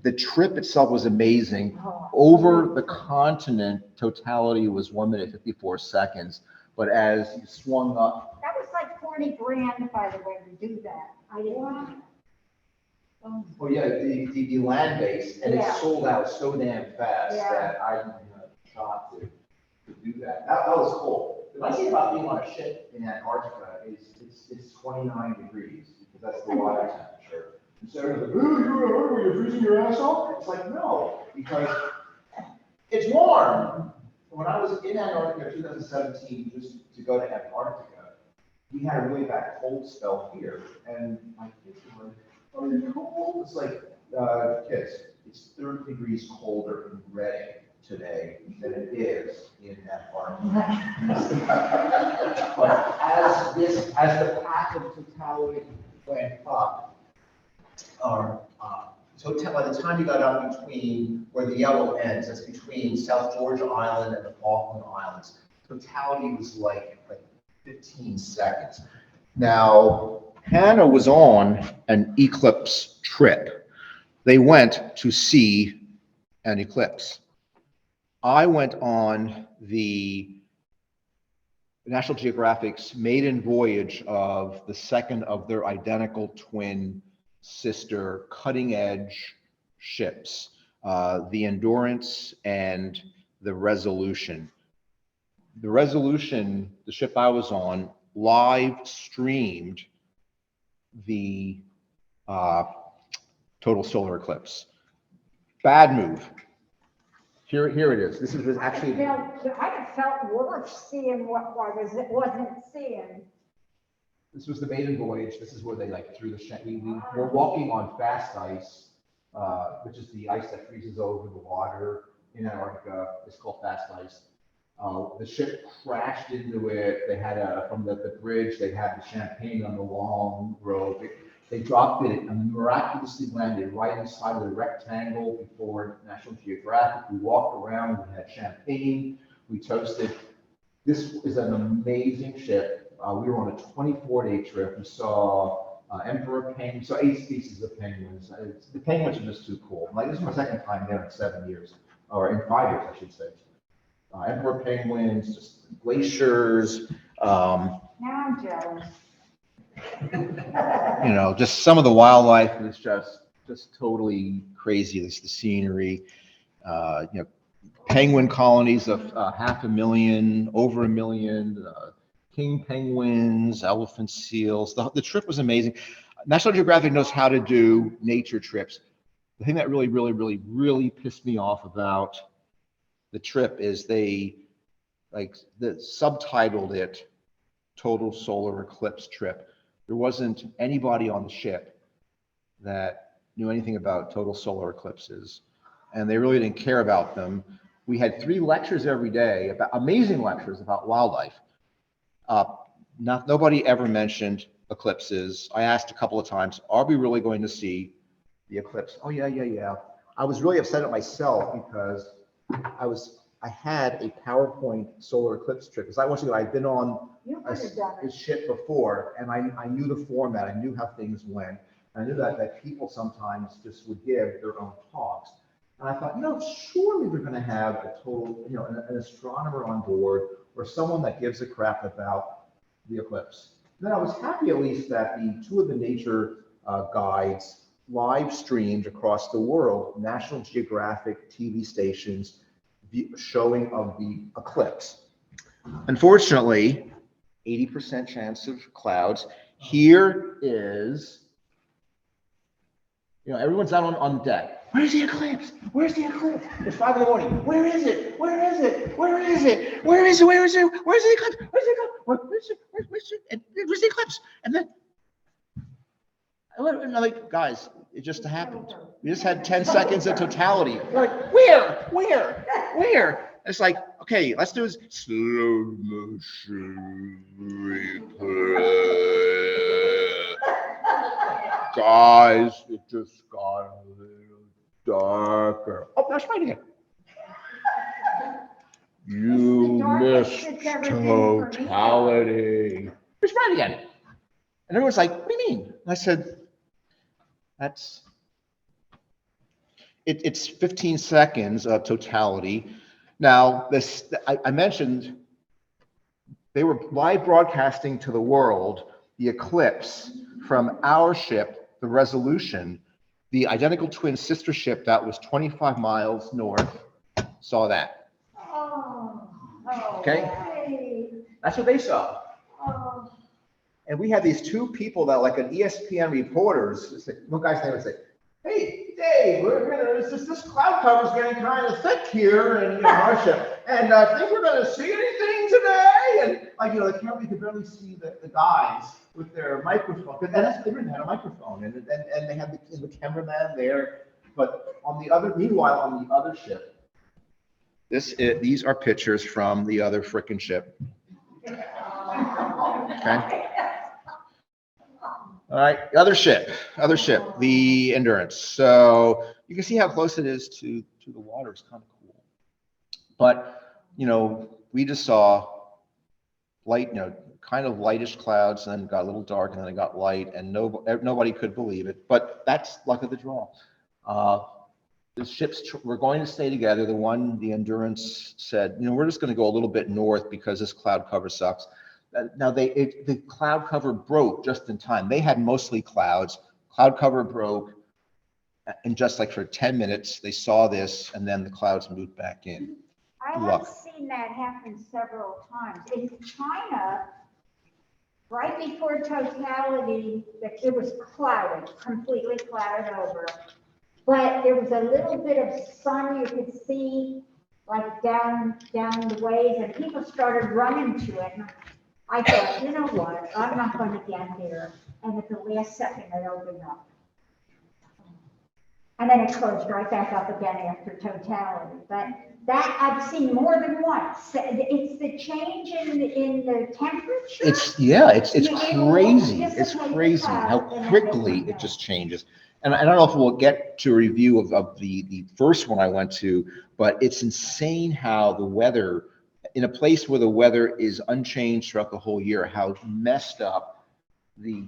the trip itself was amazing. Over the continent, totality was 1 minute 54 seconds. But as you swung up, that was like 40 grand, by the way, to do that. I didn't. Oh yeah, the land base, and it sold out so damn fast that I didn't have a shot to do that. That was cool. The nice thing about being on a ship in Antarctica is it's 29 degrees because that's the water temperature. And so everyone's like, "Oh, you're freezing your ass off." It's like, no, because it's warm. When I was in Antarctica in 2017, just to go to Antarctica, we had a really bad cold spell here, and my kids were like, "Oh, it's cold." It's like, kids, it's 30 degrees colder in Reading today than it is in Antarctica. But as the path of totality went up, so by the time you got up between where the yellow ends, that's between South Georgia Island and the Falkland Islands, totality was like 15 seconds. Now, Hannah was on an eclipse trip. They went to see an eclipse. I went on the National Geographic's maiden voyage of the second of their identical twin sister cutting edge ships, the Endurance and the Resolution. The Resolution, the ship I was on, live streamed the total solar eclipse. Bad move. Here it is. This is actually. I felt worse seeing what I wasn't seeing. This was the maiden voyage. This is where they threw the ship. We were walking on fast ice, which is the ice that freezes over the water in Antarctica. It's called fast ice. The ship crashed into it. They had from the bridge, they had the champagne on the long rope. They dropped it and miraculously landed right inside of the rectangle before National Geographic. We walked around, we had champagne, we toasted. This is an amazing ship. We were on a 24-day trip. We saw emperor penguins, saw 8 species of penguins. The penguins are just too cool. This is my second time there in 7 years, or in 5 years, I should say. Emperor penguins, just glaciers. Now I'm jealous. Just some of the wildlife is just totally crazy. This the scenery. Penguin colonies of 500,000, over 1 million. King penguins, elephant seals. The trip was amazing. National Geographic knows how to do nature trips. The thing that really pissed me off about the trip is they subtitled it Total Solar Eclipse Trip. There wasn't anybody on the ship that knew anything about total solar eclipses, and they really didn't care about them. We had 3 lectures every day, amazing lectures about wildlife. Nobody ever mentioned eclipses. I asked a couple of times, are we really going to see the eclipse? Oh, yeah. I was really upset at myself because I had a PowerPoint solar eclipse trip. Because I'd been on a ship before, and I knew the format. I knew how things went. And I knew that people sometimes just would give their own talks. And I thought, surely they're going to have a total, an astronomer on board or someone that gives a crap about the eclipse. And then I was happy at least that the 2 of the nature guides live streamed across the world National Geographic TV stations showing of the eclipse. Unfortunately, 80% chance of clouds. Here is, everyone's out on deck. Where's the eclipse? Where's the eclipse? It's 5 in the morning. Where is it? Where is it? Where is it? Where is it? Where is it? Where's the eclipse? Where's the eclipse? Where's the eclipse? And then, guys, it just happened. We just had 10 seconds of totality. We're like, where? It's like, okay, let's do this slow motion replay. Guys, it just got a little darker. Oh, that's right again. You missed totality. It's right again. And everyone's like, what do you mean? And I said, it's 15 seconds of totality. Now, I mentioned they were live broadcasting to the world the eclipse from our ship, the Resolution. The identical twin sister ship that was 25 miles north saw that. Okay? That's what they saw. And we had these 2 people that, like an ESPN reporters, one guy's name would say, hey, Dave, this cloud cover's getting kind of thick here in our ship. And I think we're going to see anything today. like, you know, the camera, you could barely see the guys with their microphone, and they didn't have a microphone, and they had the cameraman there. But meanwhile, on the other ship, these are pictures from the other frickin' ship. Okay. All right, other ship, the Endurance. So you can see how close it is to the water. It's kind of cool. But, you know, we just saw light, you know, kind of lightish clouds, and then it got a little dark, and then it got light, and nobody could believe it. But that's luck of the draw. The ships were going to stay together. The Endurance said, you know, we're just going to go a little bit north because this cloud cover sucks. Now the cloud cover broke just in time. They had mostly clouds. Cloud cover broke, and just like for 10 minutes, they saw this, and then the clouds moved back in. I have seen that happen several times. In China, right before totality, it was clouded, completely clouded over. But there was a little bit of sun you could see, like down the ways, and people started running to it. And I thought, you know what, I'm not going to get there. And at the last second, it opened up. And then it closed right back up again after totality. But that I've seen more than once. It's the change in the temperature. It's crazy. It's crazy how quickly it just changes. And I don't know if we'll get to a review of the first one I went to, but it's insane how the weather, in a place where the weather is unchanged throughout the whole year, how messed up the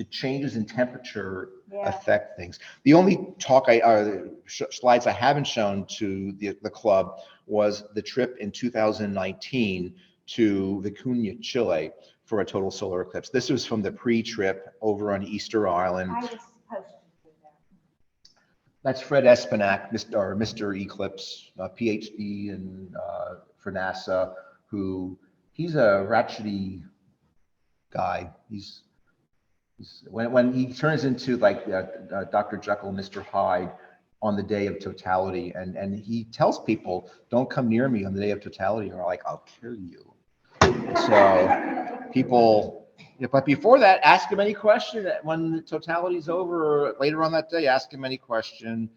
changes in temperature affect things. The only slides I haven't shown to the club was the trip in 2019 to Vicuña, Chile, for a total solar eclipse. This was from the pre-trip over on Easter Island. I was supposed to do that. That's Fred Espenak, Mr. Eclipse, PhD for NASA, he's a ratchety guy. When he turns into like Dr. Jekyll, Mr. Hyde on the day of totality, and he tells people, don't come near me on the day of totality, or like, I'll kill you. So people, but before that, ask him any question. When the totality's over, or later on that day, ask him any question.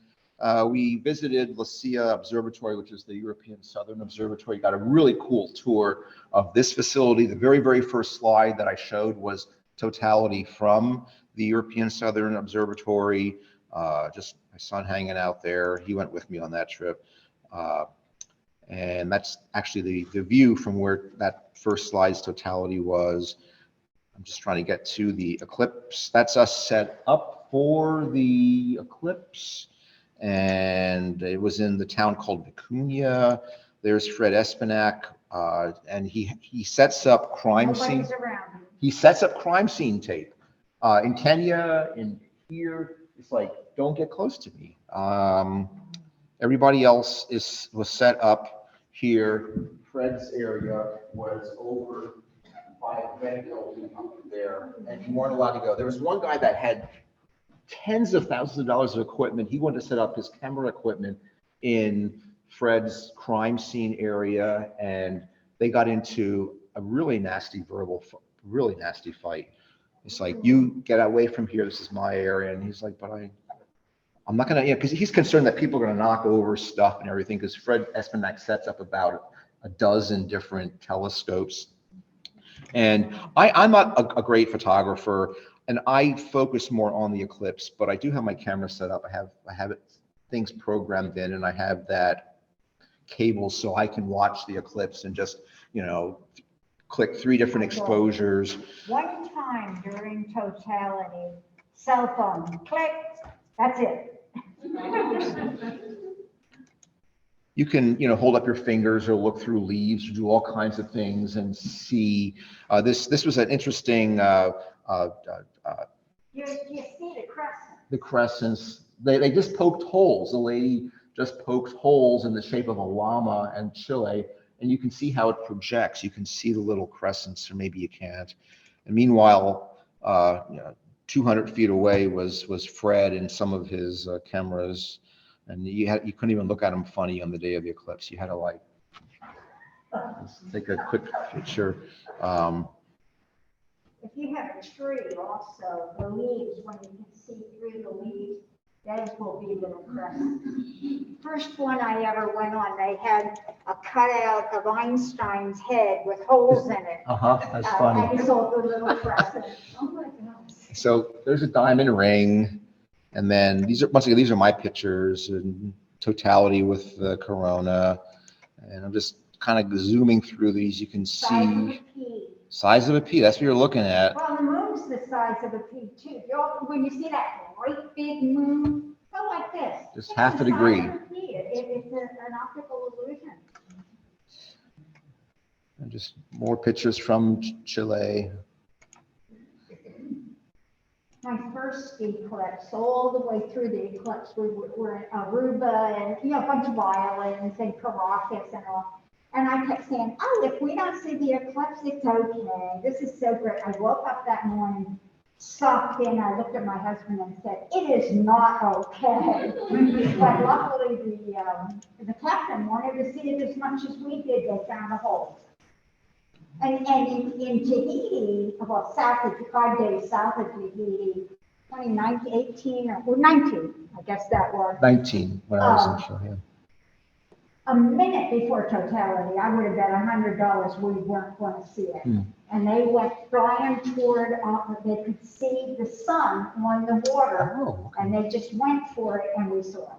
We visited La Silla Observatory, which is the European Southern Observatory. Got a really cool tour of this facility. The very, very first slide that I showed was totality from the European Southern Observatory. Just my son hanging out there. He went with me on that trip. And that's actually the view from where that first slide's totality was. I'm just trying to get to the eclipse. That's us set up for the eclipse. And it was in the town called Vicuña. There's Fred Espenak, and he sets up crime scene. He sets up crime scene tape in Kenya. In here, it's like, don't get close to me. Everybody else was set up here. Fred's area was over by a red building up there, and you weren't allowed to go. There was one guy that had tens of thousands of dollars of equipment. He wanted to set up his camera equipment in Fred's crime scene area, and they got into a really nasty fight. It's like, you get away from here, this is my area. And he's like, but I'm not gonna, because he's concerned that people are gonna knock over stuff and everything, because Fred Espenak sets up about a dozen different telescopes. And I'm not a great photographer, and I focus more on the eclipse, but I do have my camera set up. I have things programmed in, and I have that cable so I can watch the eclipse and just, click 3 different exposures. One time during totality, cell phone, click, that's it. You can, hold up your fingers or look through leaves, or do all kinds of things and see. This was an interesting. You see the crescent. The crescents. They just poked holes. The lady just poked holes in the shape of a llama in Chile, and you can see how it projects. You can see the little crescents, or maybe you can't. And meanwhile, 200 feet away was Fred and some of his cameras. And you couldn't even look at him funny on the day of the eclipse. You had to Let's take a quick picture. If you have a tree also, the leaves, when you can see through the leaves, that will be the impressive. First one I ever went on, they had a cutout of Einstein's head with holes in it. That's And it's all the little crescent. Oh my gosh. So there's a diamond ring, and then these are my pictures in totality with the corona, and I'm just kind of zooming through these. You can Size of see a pea. size of a pea. That's what you're looking at. Well, the moon's the size of a pea too. When you see that great big moon, go like this. Just It's half the a degree. size of a pea. It's an optical illusion. And just more pictures from Chile. My first eclipse, all the way through the eclipse, we were in Aruba and, a bunch of islands and Caracas and all. And I kept saying, oh, if we don't see the eclipse, it's okay. This is so great. I woke up that morning, sucked in. I looked at my husband and said, it is not okay. But luckily, the captain wanted to see it as much as we did. They found a hole. And in Tahiti, well, 5 days south of Tahiti, 2019, 18 or 19, I guess that was. 19 when I was in Chile. Yeah. A minute before totality, I would have bet $100 we weren't going to see it. And they went flying toward, they could see the sun on the water, Oh, okay. and they just went for it, and we saw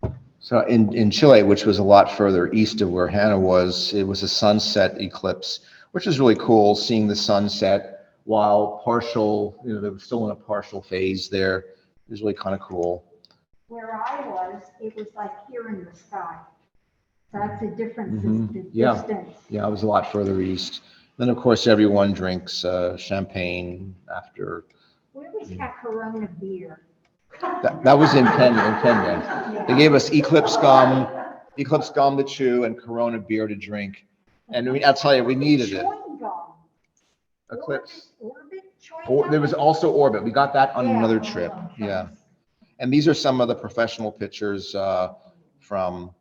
it. So in Chile, which was a lot further east of where Hannah was, it was a sunset eclipse, which was really cool, seeing the sunset while partial, they were still in a partial phase there. It was really kind of cool. Where I was, it was like here in the sky. That's the difference, is the Yeah. distance. Yeah, I was a lot further east. Then, of course, everyone drinks champagne after. We always got Corona beer. That was in Kenya. Yeah. They gave us eclipse gum to chew, and Corona beer to drink. And I'll tell you, we needed it. Chewing gum. Eclipse. Orbit chewing gum? There was also Orbit. We got that on Yeah. another trip. Yeah. And these are some of the professional pictures from,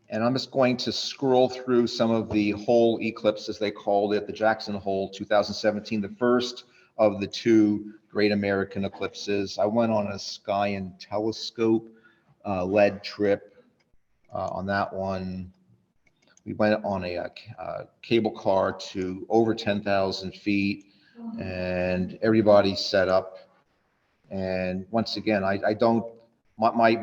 and I'm just going to scroll through some of the hole eclipse, as they called it, the Jackson Hole 2017, the first of the two Great American Eclipses. I went on a sky and telescope led trip on that one. We went on a cable car to over 10,000 feet, and everybody set up. And once again, my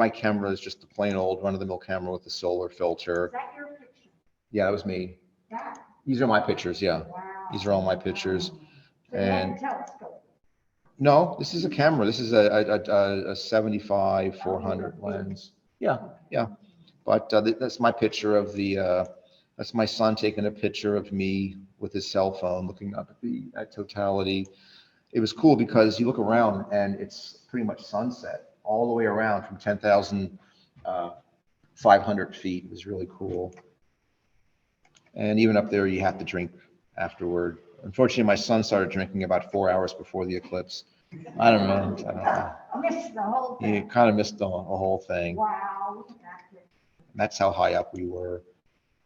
camera is just a plain old run-of-the-mill camera with a solar filter. Is that your picture? Yeah, that was me. That? These are my pictures, yeah. Wow. These are all my pictures. So you had a telescope. No, this is a camera. This is a 75 400 lens. Yeah. But that's my picture of that's my son taking a picture of me with his cell phone looking up at totality. It was cool because you look around and it's pretty much sunset all the way around from 10,500 feet. It was really cool. And even up there, you have to drink afterward. Unfortunately, my son started drinking about 4 hours before the eclipse. I don't know. I missed the whole thing. You kind of missed the whole thing. Wow, look at that. That's how high up we were.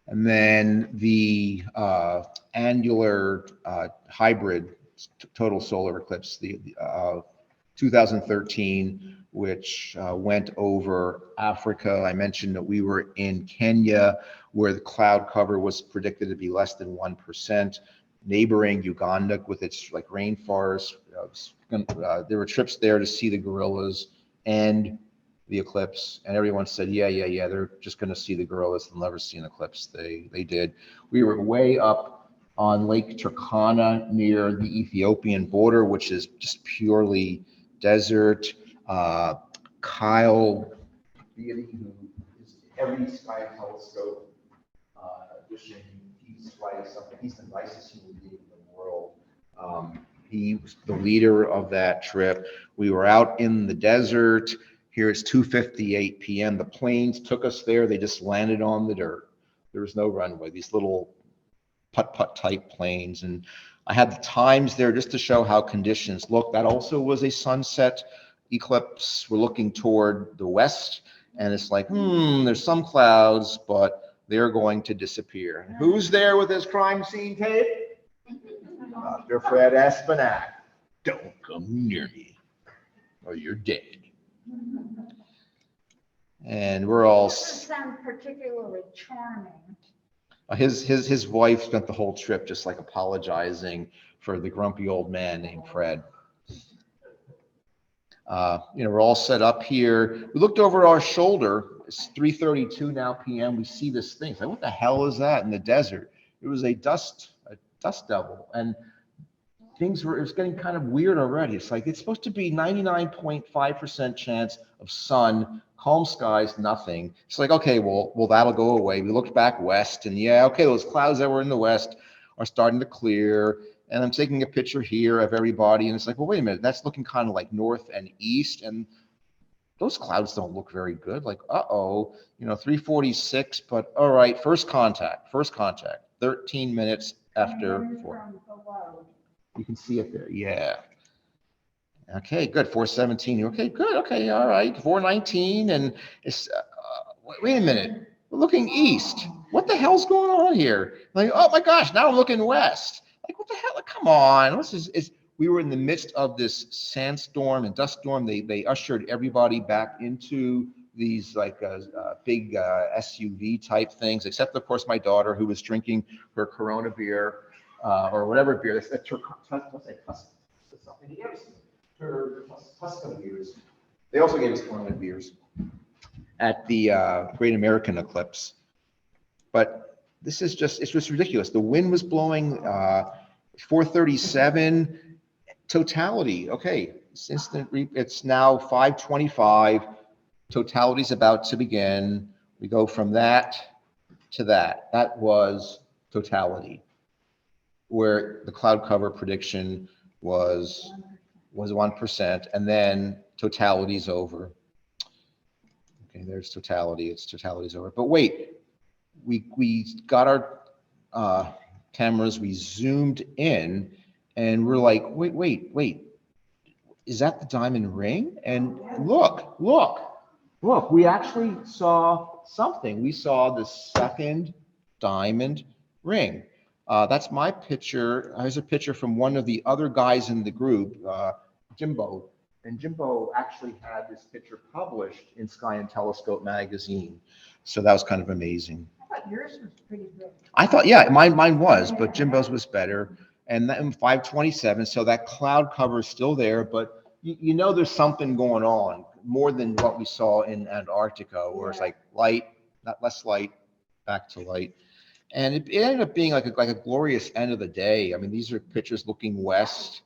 And then the annular hybrid total solar eclipse, the 2013, which went over Africa. I mentioned that we were in Kenya, where the cloud cover was predicted to be less than 1%. Neighboring Uganda with its rainforest. There were trips there to see the gorillas and the eclipse, and everyone said, yeah, they're just going to see the gorillas. They'll never see an eclipse. They did. We were way up on Lake Turkana near the Ethiopian border, which is just purely desert. Kyle, who is every sky telescope edition, he's like something. He's the nicest human being in the world. He was the leader of that trip. We were out in the desert. Here it's 2:58 p.m. The planes took us there. They just landed on the dirt. There was no runway. These little putt-putt type planes. And I had the times there just to show how conditions look. That also was a sunset eclipse. We're looking toward the west, and it's like, there's some clouds, but they're going to disappear. And who's there with his crime scene tape? Dr. Fred Espinac. Don't come near me, or you're dead. And we're all. Doesn't sound particularly charming. His wife spent the whole trip just like apologizing for the grumpy old man named Fred. We're all set up here. We looked over our shoulder. It's 3:32 now p.m. We see this thing. It's like, what the hell is that in the desert? It was a dust devil, and it was getting kind of weird already. It's like it's supposed to be 99.5% chance of sun, calm skies, nothing. It's like, okay, well that'll go away. We looked back west, and yeah, okay, those clouds that were in the west are starting to clear. And I'm taking a picture here of everybody, and it's like, well, wait a minute, that's looking kind of like north and east, and those clouds don't look very good. Like, 3:46, but all right, first contact, 13 minutes after 4. You can see it there, yeah. Okay, good, 4:17. Okay, good, okay, all right, 4:19, and it's, wait a minute, we're looking east. What the hell's going on here? Like, oh my gosh, now I'm looking west. Like, what the hell? Like, come on. We were in the midst of this sandstorm and dust storm. They ushered everybody back into these like big SUV type things, except of course my daughter, who was drinking her Corona beer or whatever beer. That's her Tuscany beers. They also gave us Corona beers at the Great American Eclipse. But it's just ridiculous. The wind was blowing, 4:37, totality. Okay, it's now 5:25. Totality's about to begin. We go from that to that. That was totality, where the cloud cover prediction was 1%, and then totality's over. Okay, there's totality. Totality's over. But wait. We got our cameras, we zoomed in, and we're like, wait, is that the diamond ring? And look, we actually saw something. We saw the second diamond ring. That's my picture. Here's a picture from one of the other guys in the group, Jimbo. And Jimbo actually had this picture published in Sky and Telescope magazine. So that was kind of amazing. I thought yours was pretty good. I thought, yeah, mine was, but Jimbo's was better. And then 5:27, so that cloud cover is still there, but there's something going on more than what we saw in Antarctica, where it's like light, not less light, back to light. And it ended up being like a glorious end of the day. I mean, these are pictures looking west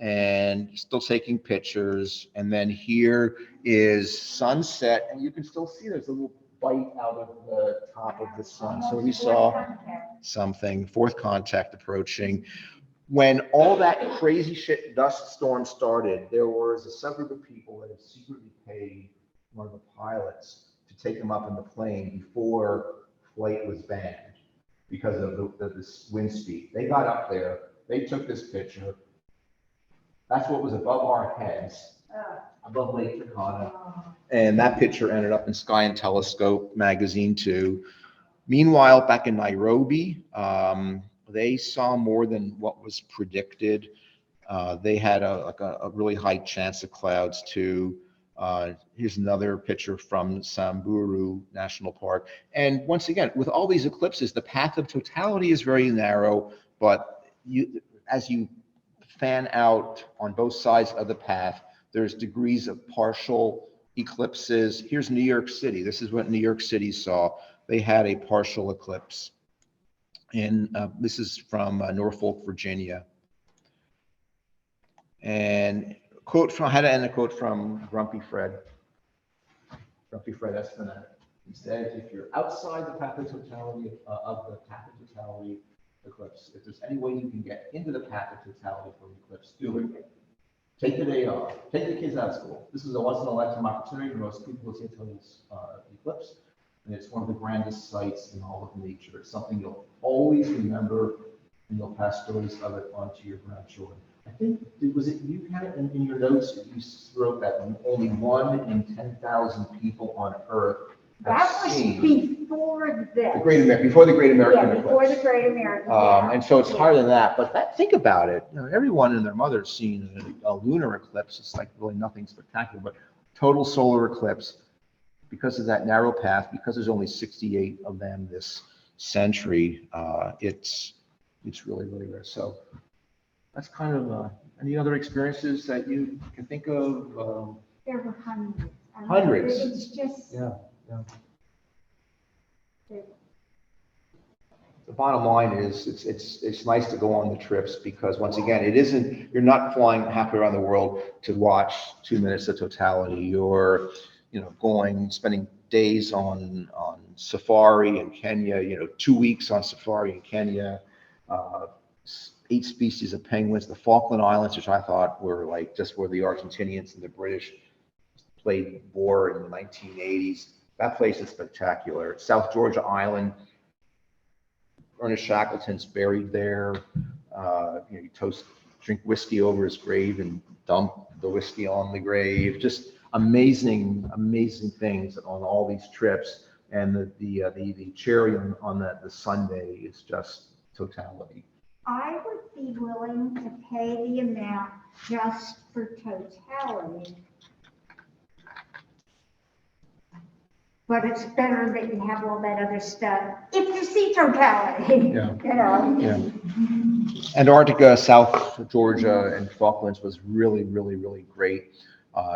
and still taking pictures. And then here is sunset, and you can still see there's a little bite out of the top of the sun. So we saw something, fourth contact approaching. When all that crazy shit dust storm started, there was a subgroup of people that had secretly paid one of the pilots to take them up in the plane before flight was banned because of this wind speed. They got up there, they took this picture. That's what was above our heads, above Lake Turkana. And that picture ended up in Sky and Telescope magazine too. Meanwhile, back in Nairobi, they saw more than what was predicted. They had a really high chance of clouds too. Here's another picture from Samburu National Park. And once again, with all these eclipses, the path of totality is very narrow, but as you fan out on both sides of the path, there's degrees of partial eclipses. Here's New York City. This is what New York City saw. They had a partial eclipse. And this is from Norfolk, Virginia. And I had to end a quote from Grumpy Fred Espinac. He said, if you're outside the path of totality eclipse, if there's any way you can get into the path of totality for the eclipse, do it. Take the day off. Take the kids out of school. This is a once-in-a-lifetime opportunity for most people to see this eclipse. And it's one of the grandest sights in all of nature. It's something you'll always remember and you'll pass stories of it on to your grandchildren. I think, was it you had it in your notes, you wrote that only 1 in 10,000 people on Earth have That was seen before this. before the Great American Yeah, before the Eclipse. Great American. Yeah. And so it's Yeah. higher than that, but think about it. Everyone and their mother's seen a lunar eclipse. It's like really nothing spectacular, but total solar eclipse, because of that narrow path, because there's only 68 of them this century, it's really, really rare. So that's kind of, any other experiences that you can think of? There were hundreds. I mean, Hundreds. It's just. Yeah. The bottom line is it's nice to go on the trips, because once again, you're not flying halfway around the world to watch 2 minutes of totality. You're spending days on safari in Kenya, 2 weeks on safari in Kenya, 8 species of penguins, the Falkland Islands, which I thought were like just where the Argentinians and the British played war in the 1980s. That place is spectacular. South Georgia Island, Ernest Shackleton's buried there. You drink whiskey over his grave and dump the whiskey on the grave. Just amazing, amazing things on all these trips. And the cherry on the Sunday is just totality. I would be willing to pay the amount just for totality. But it's better that you have all that other stuff if you see totality. Yeah. Yeah. Antarctica, South Georgia, and Falklands was really, really, really great.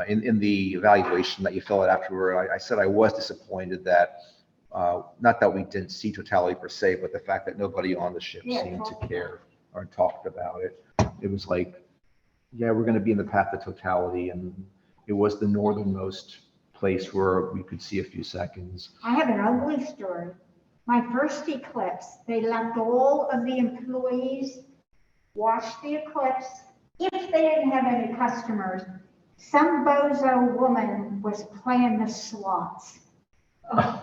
In the evaluation that you fill out afterward, I said I was disappointed that, not that we didn't see totality per se, but the fact that nobody on the ship seemed to care or talked about it. It was like, yeah, we're going to be in the path of totality, and it was the northernmost place where we could see a few seconds. I have an ugly story. My first eclipse, they left all of the employees watch the eclipse. If they didn't have any customers, some bozo woman was playing the slots.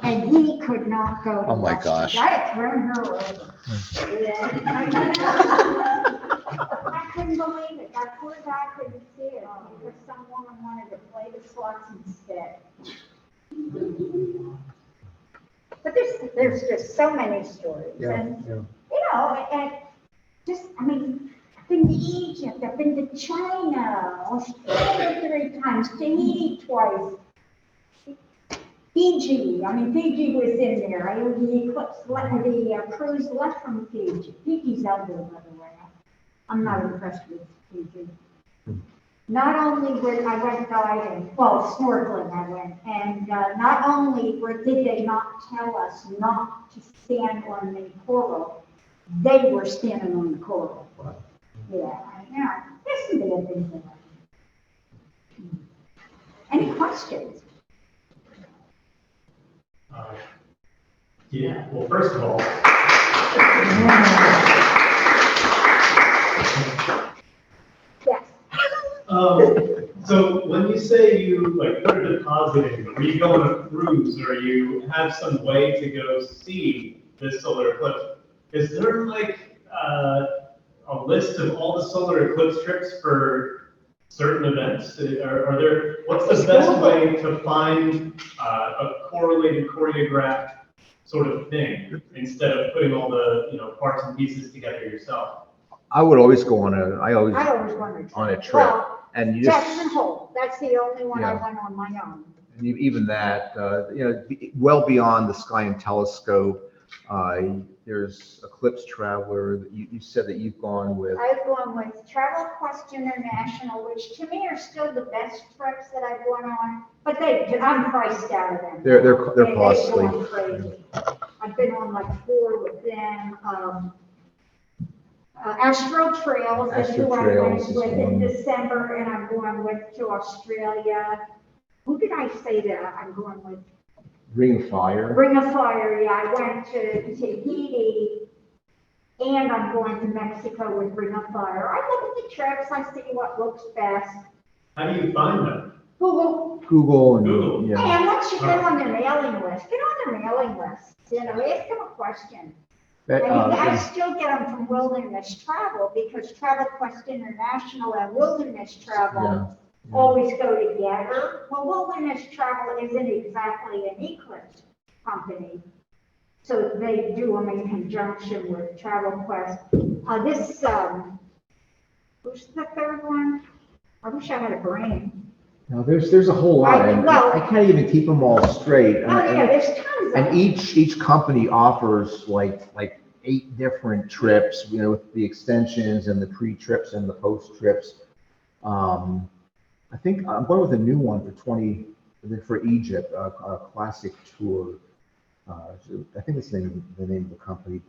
And he could not go to Oh my watch it. gosh. I had thrown her over. I couldn't believe it. That poor guy couldn't see it because some woman wanted to play the slots instead. But there's just so many stories. And I've been to Egypt, I've been to China, Australia 3 times, Tahiti twice. Fiji was in there. The cruise left from Fiji. Fiji's out there, by the way. I'm not impressed with Fiji. Not only I went diving, snorkeling I went, and not only did they not tell us not to stand on the coral, they were standing on the coral. Yeah, I know. There's some bad things in there. Any questions? Yeah, well, first of all, Yes. So when you say you put a deposit in, or you go on a cruise, or you have some way to go see this solar eclipse, is there a list of all the solar eclipse trips for certain events? What's the best way to find a correlated, choreographed sort of thing instead of putting all the parts and pieces together yourself? I would always go on a trip, Well, and you Jackson Hole, that's the only one I Yeah. went on my own. And even that, well beyond the Sky and Telescope. There's Eclipse Traveler that you said that you've gone with. I've gone with Travel Quest International, which to me are still the best trips that I've gone on, but I'm priced out of them. They're They've costly. gone crazy. I've been on 4 with them. Astral Trails is who I Trails went is with in one. December, and I'm going with to Australia. Who did I say that I'm going with? Ring of Fire. Ring of Fire, yeah. I went to Tahiti, and I'm going to Mexico with Ring of Fire. I look at the trips, I see what looks best. How do you find them? Google. Google. Google. Hey, once you get on their mailing list, get on their mailing list. Ask them a question. I still get them from Wilderness Travel because Travel Quest International and Wilderness Travel always go together. Well, Wilderness Travel isn't exactly an eclipse company, so they do them in conjunction with Travel Quest. Who's the third one? I wish I had a brain. No, there's a whole lot, and I can't even keep them all straight. Oh yeah, there's tons of them. And each company offers like 8 different trips, you know, with the extensions and the pre-trips and the post-trips. I think I'm going with a new one for Egypt, a classic tour. I think it's the name of the company.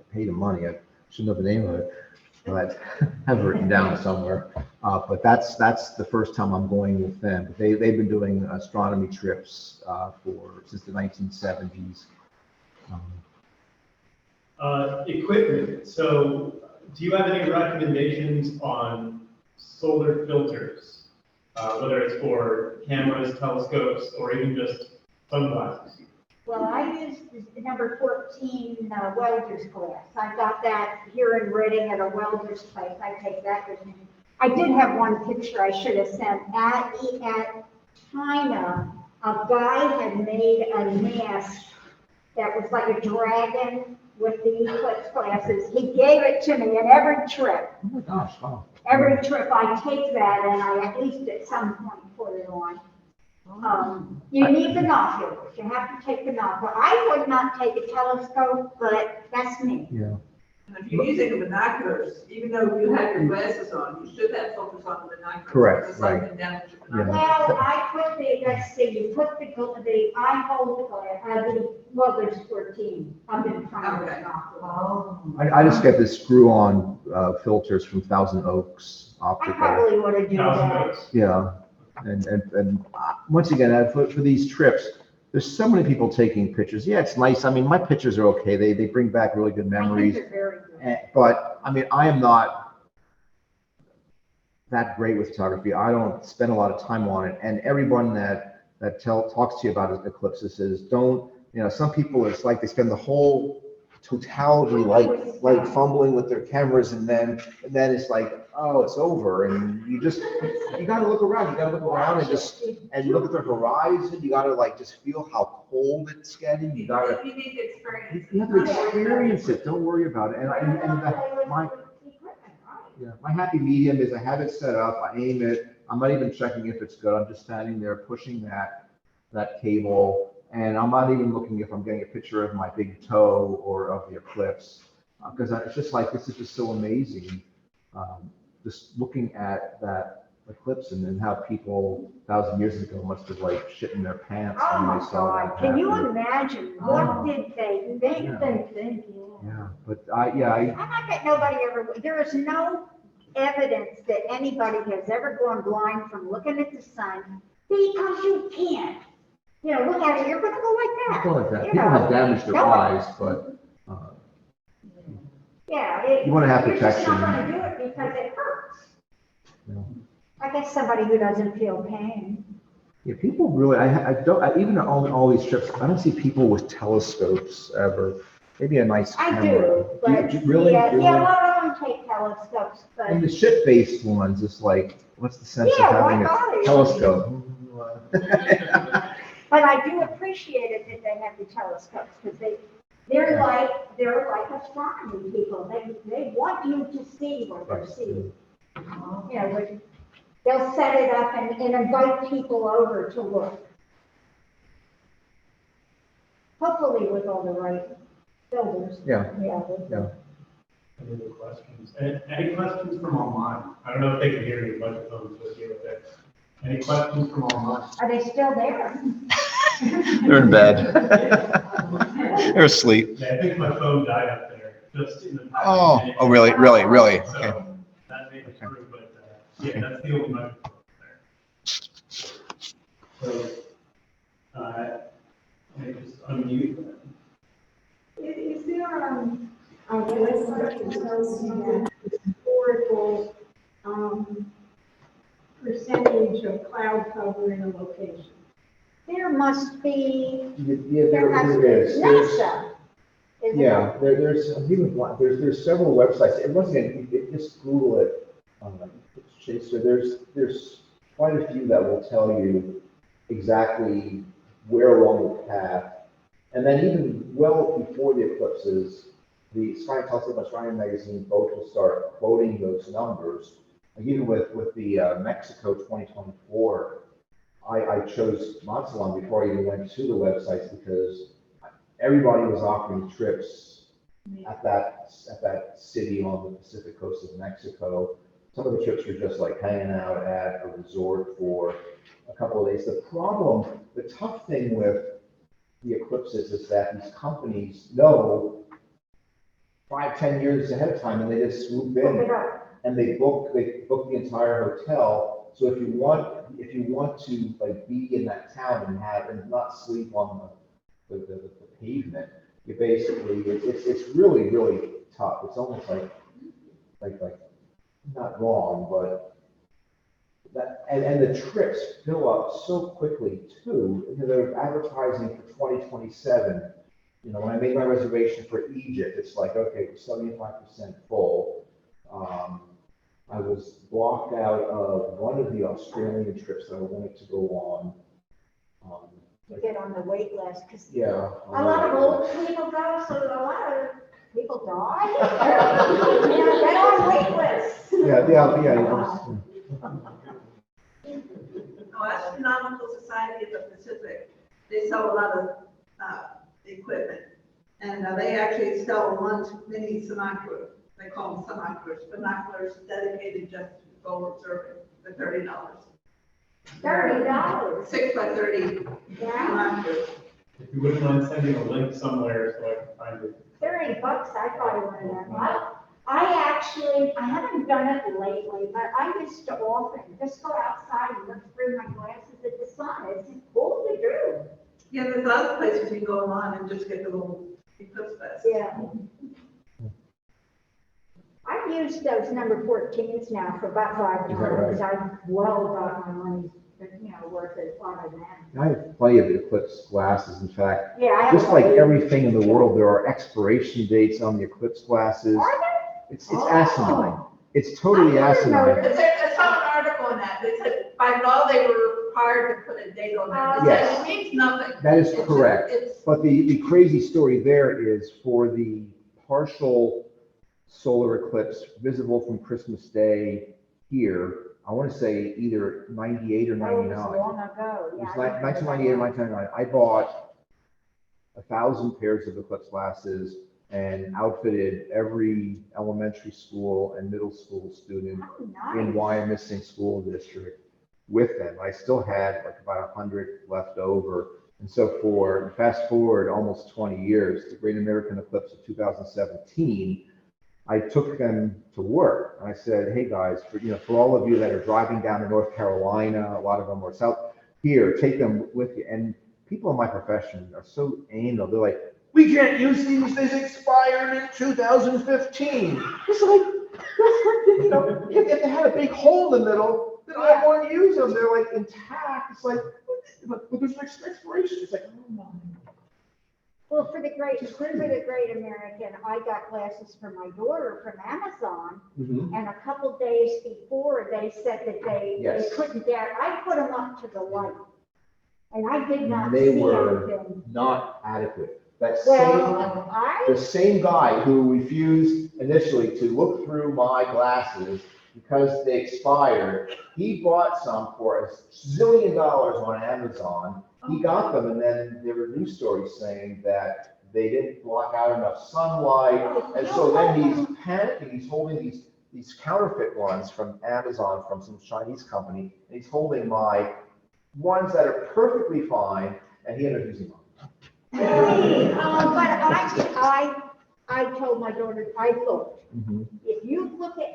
I paid them money. I should know the name of it, but I have it written down somewhere. But that's the first time I'm going with them. They've been doing astronomy trips since the 1970s. Equipment. So, do you have any recommendations on solar filters? Whether it's for cameras, telescopes, or even just sunglasses? Well, I use the number 14 welder's glass. I got that here in Reading at a welder's place. I take that with me. I did have one picture I should have sent. At China, a guy had made a mask that was like a dragon with the eclipse glasses. He gave it to me in every trip. Oh my gosh! Wow. Every trip I take that and I at least at some point put it on. You need binoculars. You have to take binoculars. I would not take a telescope, but that's me. Yeah. And if you're using the binoculars, even though you have your glasses on, you should have filters on the binoculars. Correct, because right. something damaged your binoculars. Well, I put let's see, you put I hold the glass, well, there's 14. I've been trying to binoculars. Oh. I just get the screw-on filters from Thousand Oaks I Optical. probably would have done that. Yeah, and once again, for these trips, there's so many people taking pictures. Yeah, it's nice. I mean, my pictures are okay. They bring back really good memories. I think they're very good. But I mean, I am not that great with photography. I don't spend a lot of time on it. And everyone that talks to you about eclipses says, don't, you know, some people, it's like they spend the whole totality like fumbling with their cameras, and then it's like, oh, it's over. And you got to look around. You got to look around and look at the horizon. You got to like just feel how cold it's getting. You got to. You need to experience. You have to experience it. Don't worry about it. My happy medium is I have it set up. I aim it. I'm not even checking if it's good. I'm just standing there pushing that cable, and I'm not even looking if I'm getting a picture of my big toe or of the eclipse, because it's just like, this is just so amazing. Just looking at that eclipse and how people 1,000 years ago must have like shit in their pants Oh when my they saw God, that can you happen. imagine, what did they think? Yeah, but I'm not that nobody ever, there is no evidence that anybody has ever gone blind from looking at the sun, because you can't. You know, look at it, you're gonna go like that. People like that. You People know, have damaged their nobody- eyes, but Yeah. You wanna have You're just protection. not gonna do it because it hurts. you know. I guess somebody who doesn't feel pain. Yeah, people really, I don't, even on all these trips, I don't see people with telescopes ever. Maybe a nice I camera. do, but. Really? Yeah, Really? yeah, well, I don't take telescopes, but. And the ship-based ones, it's like, what's the sense Yeah, of why having bother? a telescope? But I do appreciate it that they have the telescopes, because they're like astronomy people. They want you to see what they're seeing. You know, but they'll set it up and invite people over to look. Hopefully with all the right builders. Yeah. Yeah. Any other questions? Any questions from online? I don't know if they can hear you, microphones with you, but any questions from online? Are they still there? They're in bed. They're asleep. Yeah, I think my phone died up there just in the past minute. Oh, really? Okay. So that may be true, but yeah, that's the only microphone there. So, let me just unmute. Is there a website that tells you the historical percentage of cloud cover in a location? There must be, Yeah, there has to be NASA. isn't it? Yeah, there's several websites, and once again, you just Google it, Chaser, there's quite a few that will tell you exactly where along the path, and then even well before the eclipses, the Scientology Astronomy magazine both will start quoting those numbers. Like even with the Mexico 2024, I chose Mazatlan before I even went to the websites because everybody was offering trips at that city on the Pacific coast of Mexico. Some of the trips were just like hanging out at a resort for a couple of days. The tough thing with the eclipses is that these companies know 5-10 years ahead of time, and they just swoop Look it in up. and they book the entire hotel. So if you want to like be in that town and not sleep on the pavement, you basically it's really tough. It's almost like not wrong, but that and the trips fill up so quickly too. You know, they're advertising for 2027. You know, when I made my reservation for Egypt, it's like, okay, we're 75% full. I was blocked out of one of the Australian trips that I wanted to go on. You get on the wait list, because Yeah. a lot of old people go, so a lot of people die. Yeah, get on wait lists. Yeah. Astronomical Society of the Pacific, they sell a lot of equipment. And they actually sell mini binoculars. They call them binoculars dedicated just to go observing for $30. $30. 6 by 30 Yeah, binoculars. If you wouldn't mind sending a link somewhere so I can find it. $30, I probably would have done. I haven't done it lately, but I used to often just go outside and look through my glasses at the sun. It's cool to do. Yeah, there's other places you can go on and just get the little eclipse vest. Yeah. I've used those number 14s now for about $5. Is that right? I've well got my money, worth it out of them. I have plenty of eclipse glasses. In fact, Yeah, I have. just like everything in the world, there are expiration dates on the eclipse glasses. Are there? It's asinine. It's totally I didn't know asinine. I saw an article on that. They said by law they were required to put a date on there. They Yes. said it means nothing. That is It's- correct. It's, But the crazy story there is for the partial solar eclipse visible from Christmas Day here, I want to say either 98 or That 99. was long ago. It Yeah, was I like remember 1998 or that. 1999. I bought 1,000 pairs of eclipse glasses and outfitted every elementary school and middle school student Oh, in nice. Wyomissing School District with them. I still had like about 100 left over. And so for fast forward almost 20 years, the Great American Eclipse of 2017, I took them to work. And I said, hey guys, for all of you that are driving down to North Carolina, a lot of them are south, here, take them with you. And people in my profession are so anal. They're like, we can't use these, they expired in 2015. It's like, if they had a big hole in the middle, then I want to use them. They're like intact. It's like, but there's an expiration. It's like, oh my. Well, for the Great American, I got glasses for my daughter from Amazon, and a couple days before, they said that they Yes. couldn't get, I put them up to the light, and I did not They see were anything. not adequate. That Well, the same guy who refused initially to look through my glasses because they expired, he bought some for $1 zillion on Amazon. He got them, and then there were news stories saying that they didn't block out enough sunlight, and so then he's panicking. He's holding these counterfeit ones from Amazon from some Chinese company, and he's holding my ones that are perfectly fine, and he ended up using them. but I told my daughter, I looked. If you look at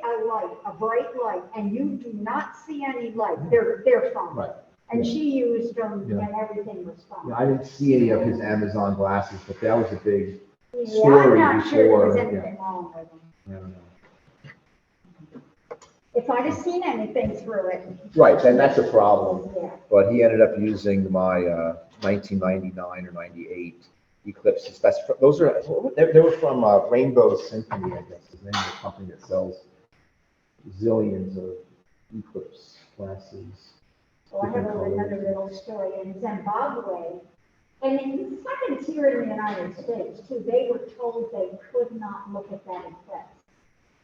a bright light, and you do not see any light, they're fine. Right. And Yeah. she used them, Yeah. and everything was fine. Yeah, I didn't see any of his Amazon glasses, but that was a big Yeah, story I'm not sure there was before, anything wrong with them. I don't know. If I'd have seen anything through it. Right, then that's a problem. Yeah. But he ended up using my 1999 or 98 Eclipses. Those are, they were from Rainbow Symphony, I guess, is the name of the company that sells zillions of Eclipse glasses. So I have another little story in Zimbabwe. And it happens here in the United States too. They were told they could not look at that eclipse.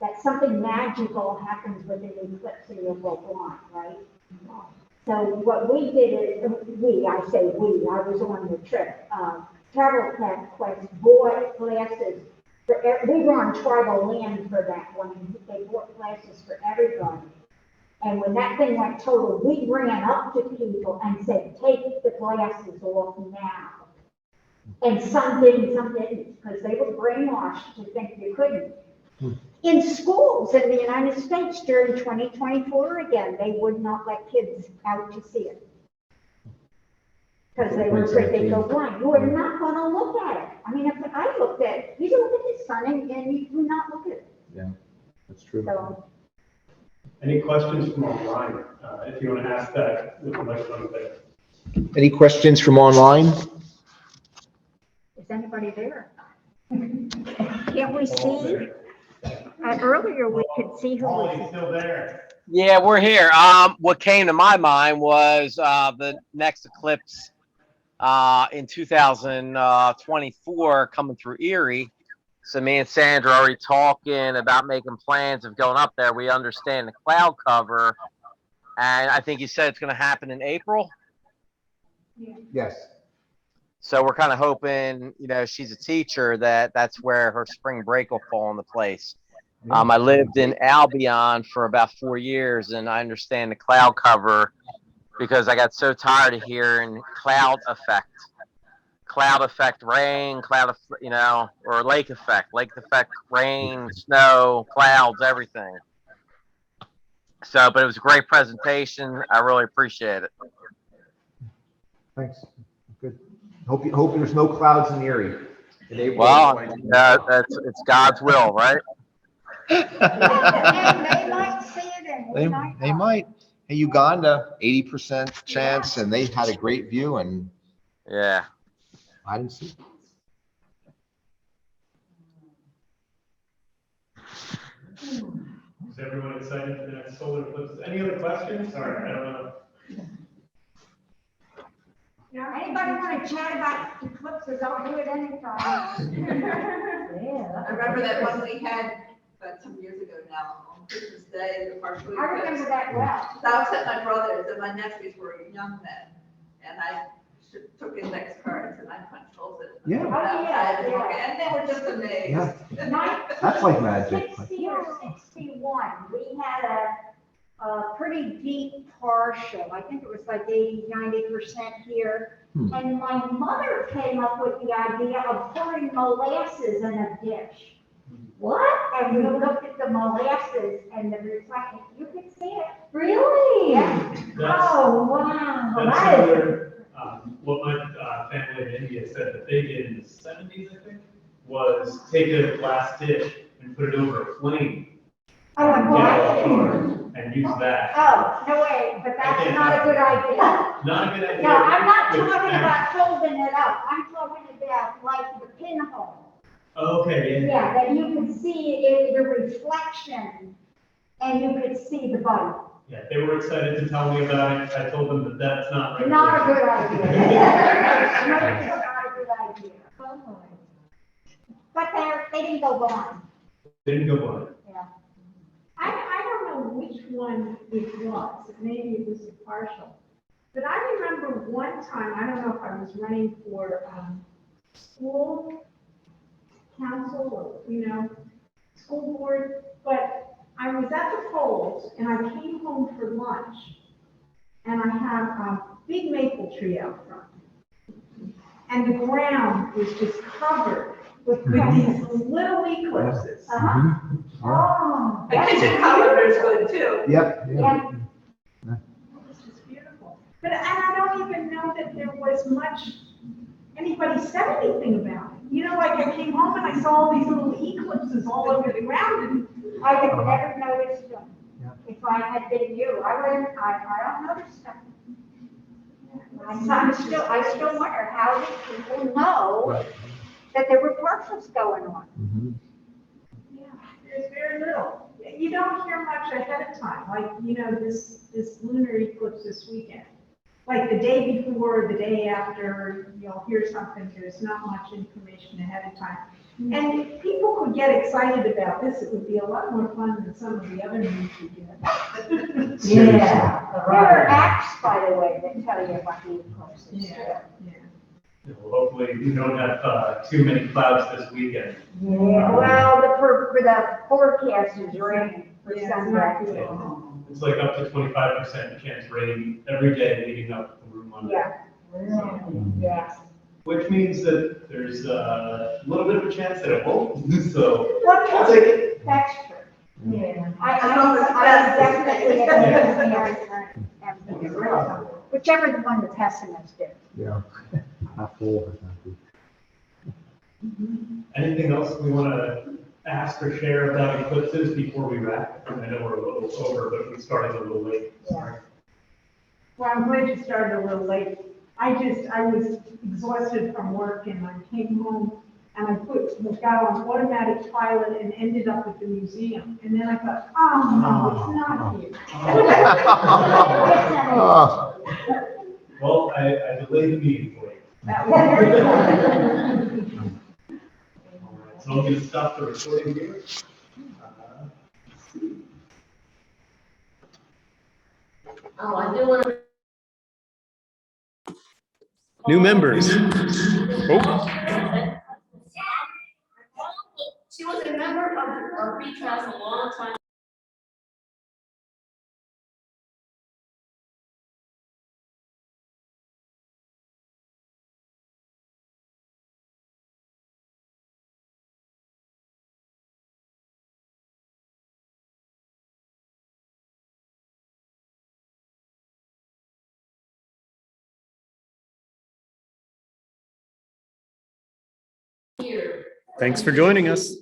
That something magical happens with an eclipse and you'll go blind, right? So what we did is, I was on the trip, Travel Quest bought glasses we were on tribal land for that one. They bought glasses for everybody. And when that thing went total, we ran up to people and said, take the glasses off now. And some didn't, because they were brainwashed to think you couldn't. In schools in the United States during 2024, again, they would not let kids out to see it. Because they were afraid they'd go blind. You are not going to look at it. I mean, if I looked at it, you can look at the sun and you do not look at it. Yeah, that's true. So, any questions from online? If you want to ask that with the microphone there. Any questions from online? is anybody there? Can't we see? Earlier we could see who Paulie's was. still there. Yeah, we're here. What came to my mind was the next eclipse in 2024 coming through Erie. So me and Sandra are already talking about making plans of going up there. We understand the cloud cover, and I think you said it's going to happen in April. Yes. So we're kind of hoping, you know, she's a teacher, that's where her spring break will fall into place. I lived in Albion for about 4 years, and I understand the cloud cover because I got so tired of hearing cloud effect rain, or lake effect, rain, snow, clouds, everything. So, but it was a great presentation. I really appreciate it. Thanks. Good. Hope there's no clouds in Erie. Well, it's God's will, right? They might see it and we might They not. might. Hey, Uganda, 80% chance, and they had a great view, and Yeah. I didn't see it. Is everyone excited for the next solar eclipse? Any other questions? Sorry, I don't know. Anybody want to chat about eclipses? I'll do it anytime. I remember that one we had, but some years ago now, on Christmas Day, the partial I remember that well. So I was at my brother's, and my nephews were young men, and I took index cards and I punched holes in them. Yeah. And they were just amazed. Yeah. That's like magic. 60 or 61, we had a pretty deep partial. I think it was like 80–90% here. And my mother came up with the idea of pouring molasses in a dish. What? And we looked at the molasses and the reflection. You could see it. Really? Yeah. Oh, wow. That's similar. What my family in India said that they did in the 70s, I think, was take a glass dish and put it over a flame. Oh, and And use that. Oh, no way, but that's not a good idea. Not a good idea. No, I'm not talking about holding it up. I'm talking about like the pinhole. Okay. Yeah, that you could see the reflection and you could see the body. Yeah, they were excited to tell me about it. I told them that that's not right. Not a good idea. Not a good idea. But they didn't go blind. Didn't go blind. Yeah. I don't know which one it was, maybe it was a partial. But I remember one time, I don't know if I was running for school council or, school board, but I was at the polls and I came home for lunch and I had a big maple tree out front. And the ground was just covered with these little eclipses. Oh. The kitchen color is good too. Yep. Yeah. This is beautiful. But, and I don't even know that there was anybody said anything about it. Like I came home and I saw all these little eclipses all over the ground and I would never notice them. If I had been you, I don't notice them. I still wonder how did people know that there were partials going on. Yeah, there's very little. You don't hear much ahead of time, like, this lunar eclipse this weekend. Like the day before, the day after, you'll hear something, there's not much information ahead of time. And if people could get excited about this, it would be a lot more fun than some of the other news we get. Yeah. There are apps, by the way, that tell you what the eclipse is. Yeah. Well, hopefully we don't have too many clouds this weekend. Yeah, well, the forecast is raining for Yeah, some it's not days. good. It's like up to 25% chance rain every day leading up through Monday. Yeah. Yeah. Which means that there's a little bit of a chance that it won't. So Well, I'll take it. that's true. Yeah. I definitely whichever the one the pessimist is. Yeah. Half full, half empty. Anything else we want to ask or share about eclipses before we wrap? I know we're a little over, but we started a little late. Sorry. Well, I'm glad you started a little late. I was exhausted from work and I came home and I got on automatic pilot and ended up at the museum. And then I thought, oh, no, it's not here. Well, I delayed the meeting for you. That was very good. All right, so I'm going to stop the recording here. Oh, I do want to. New members. She was a member of our beach house a long time. Here. Thanks for joining us.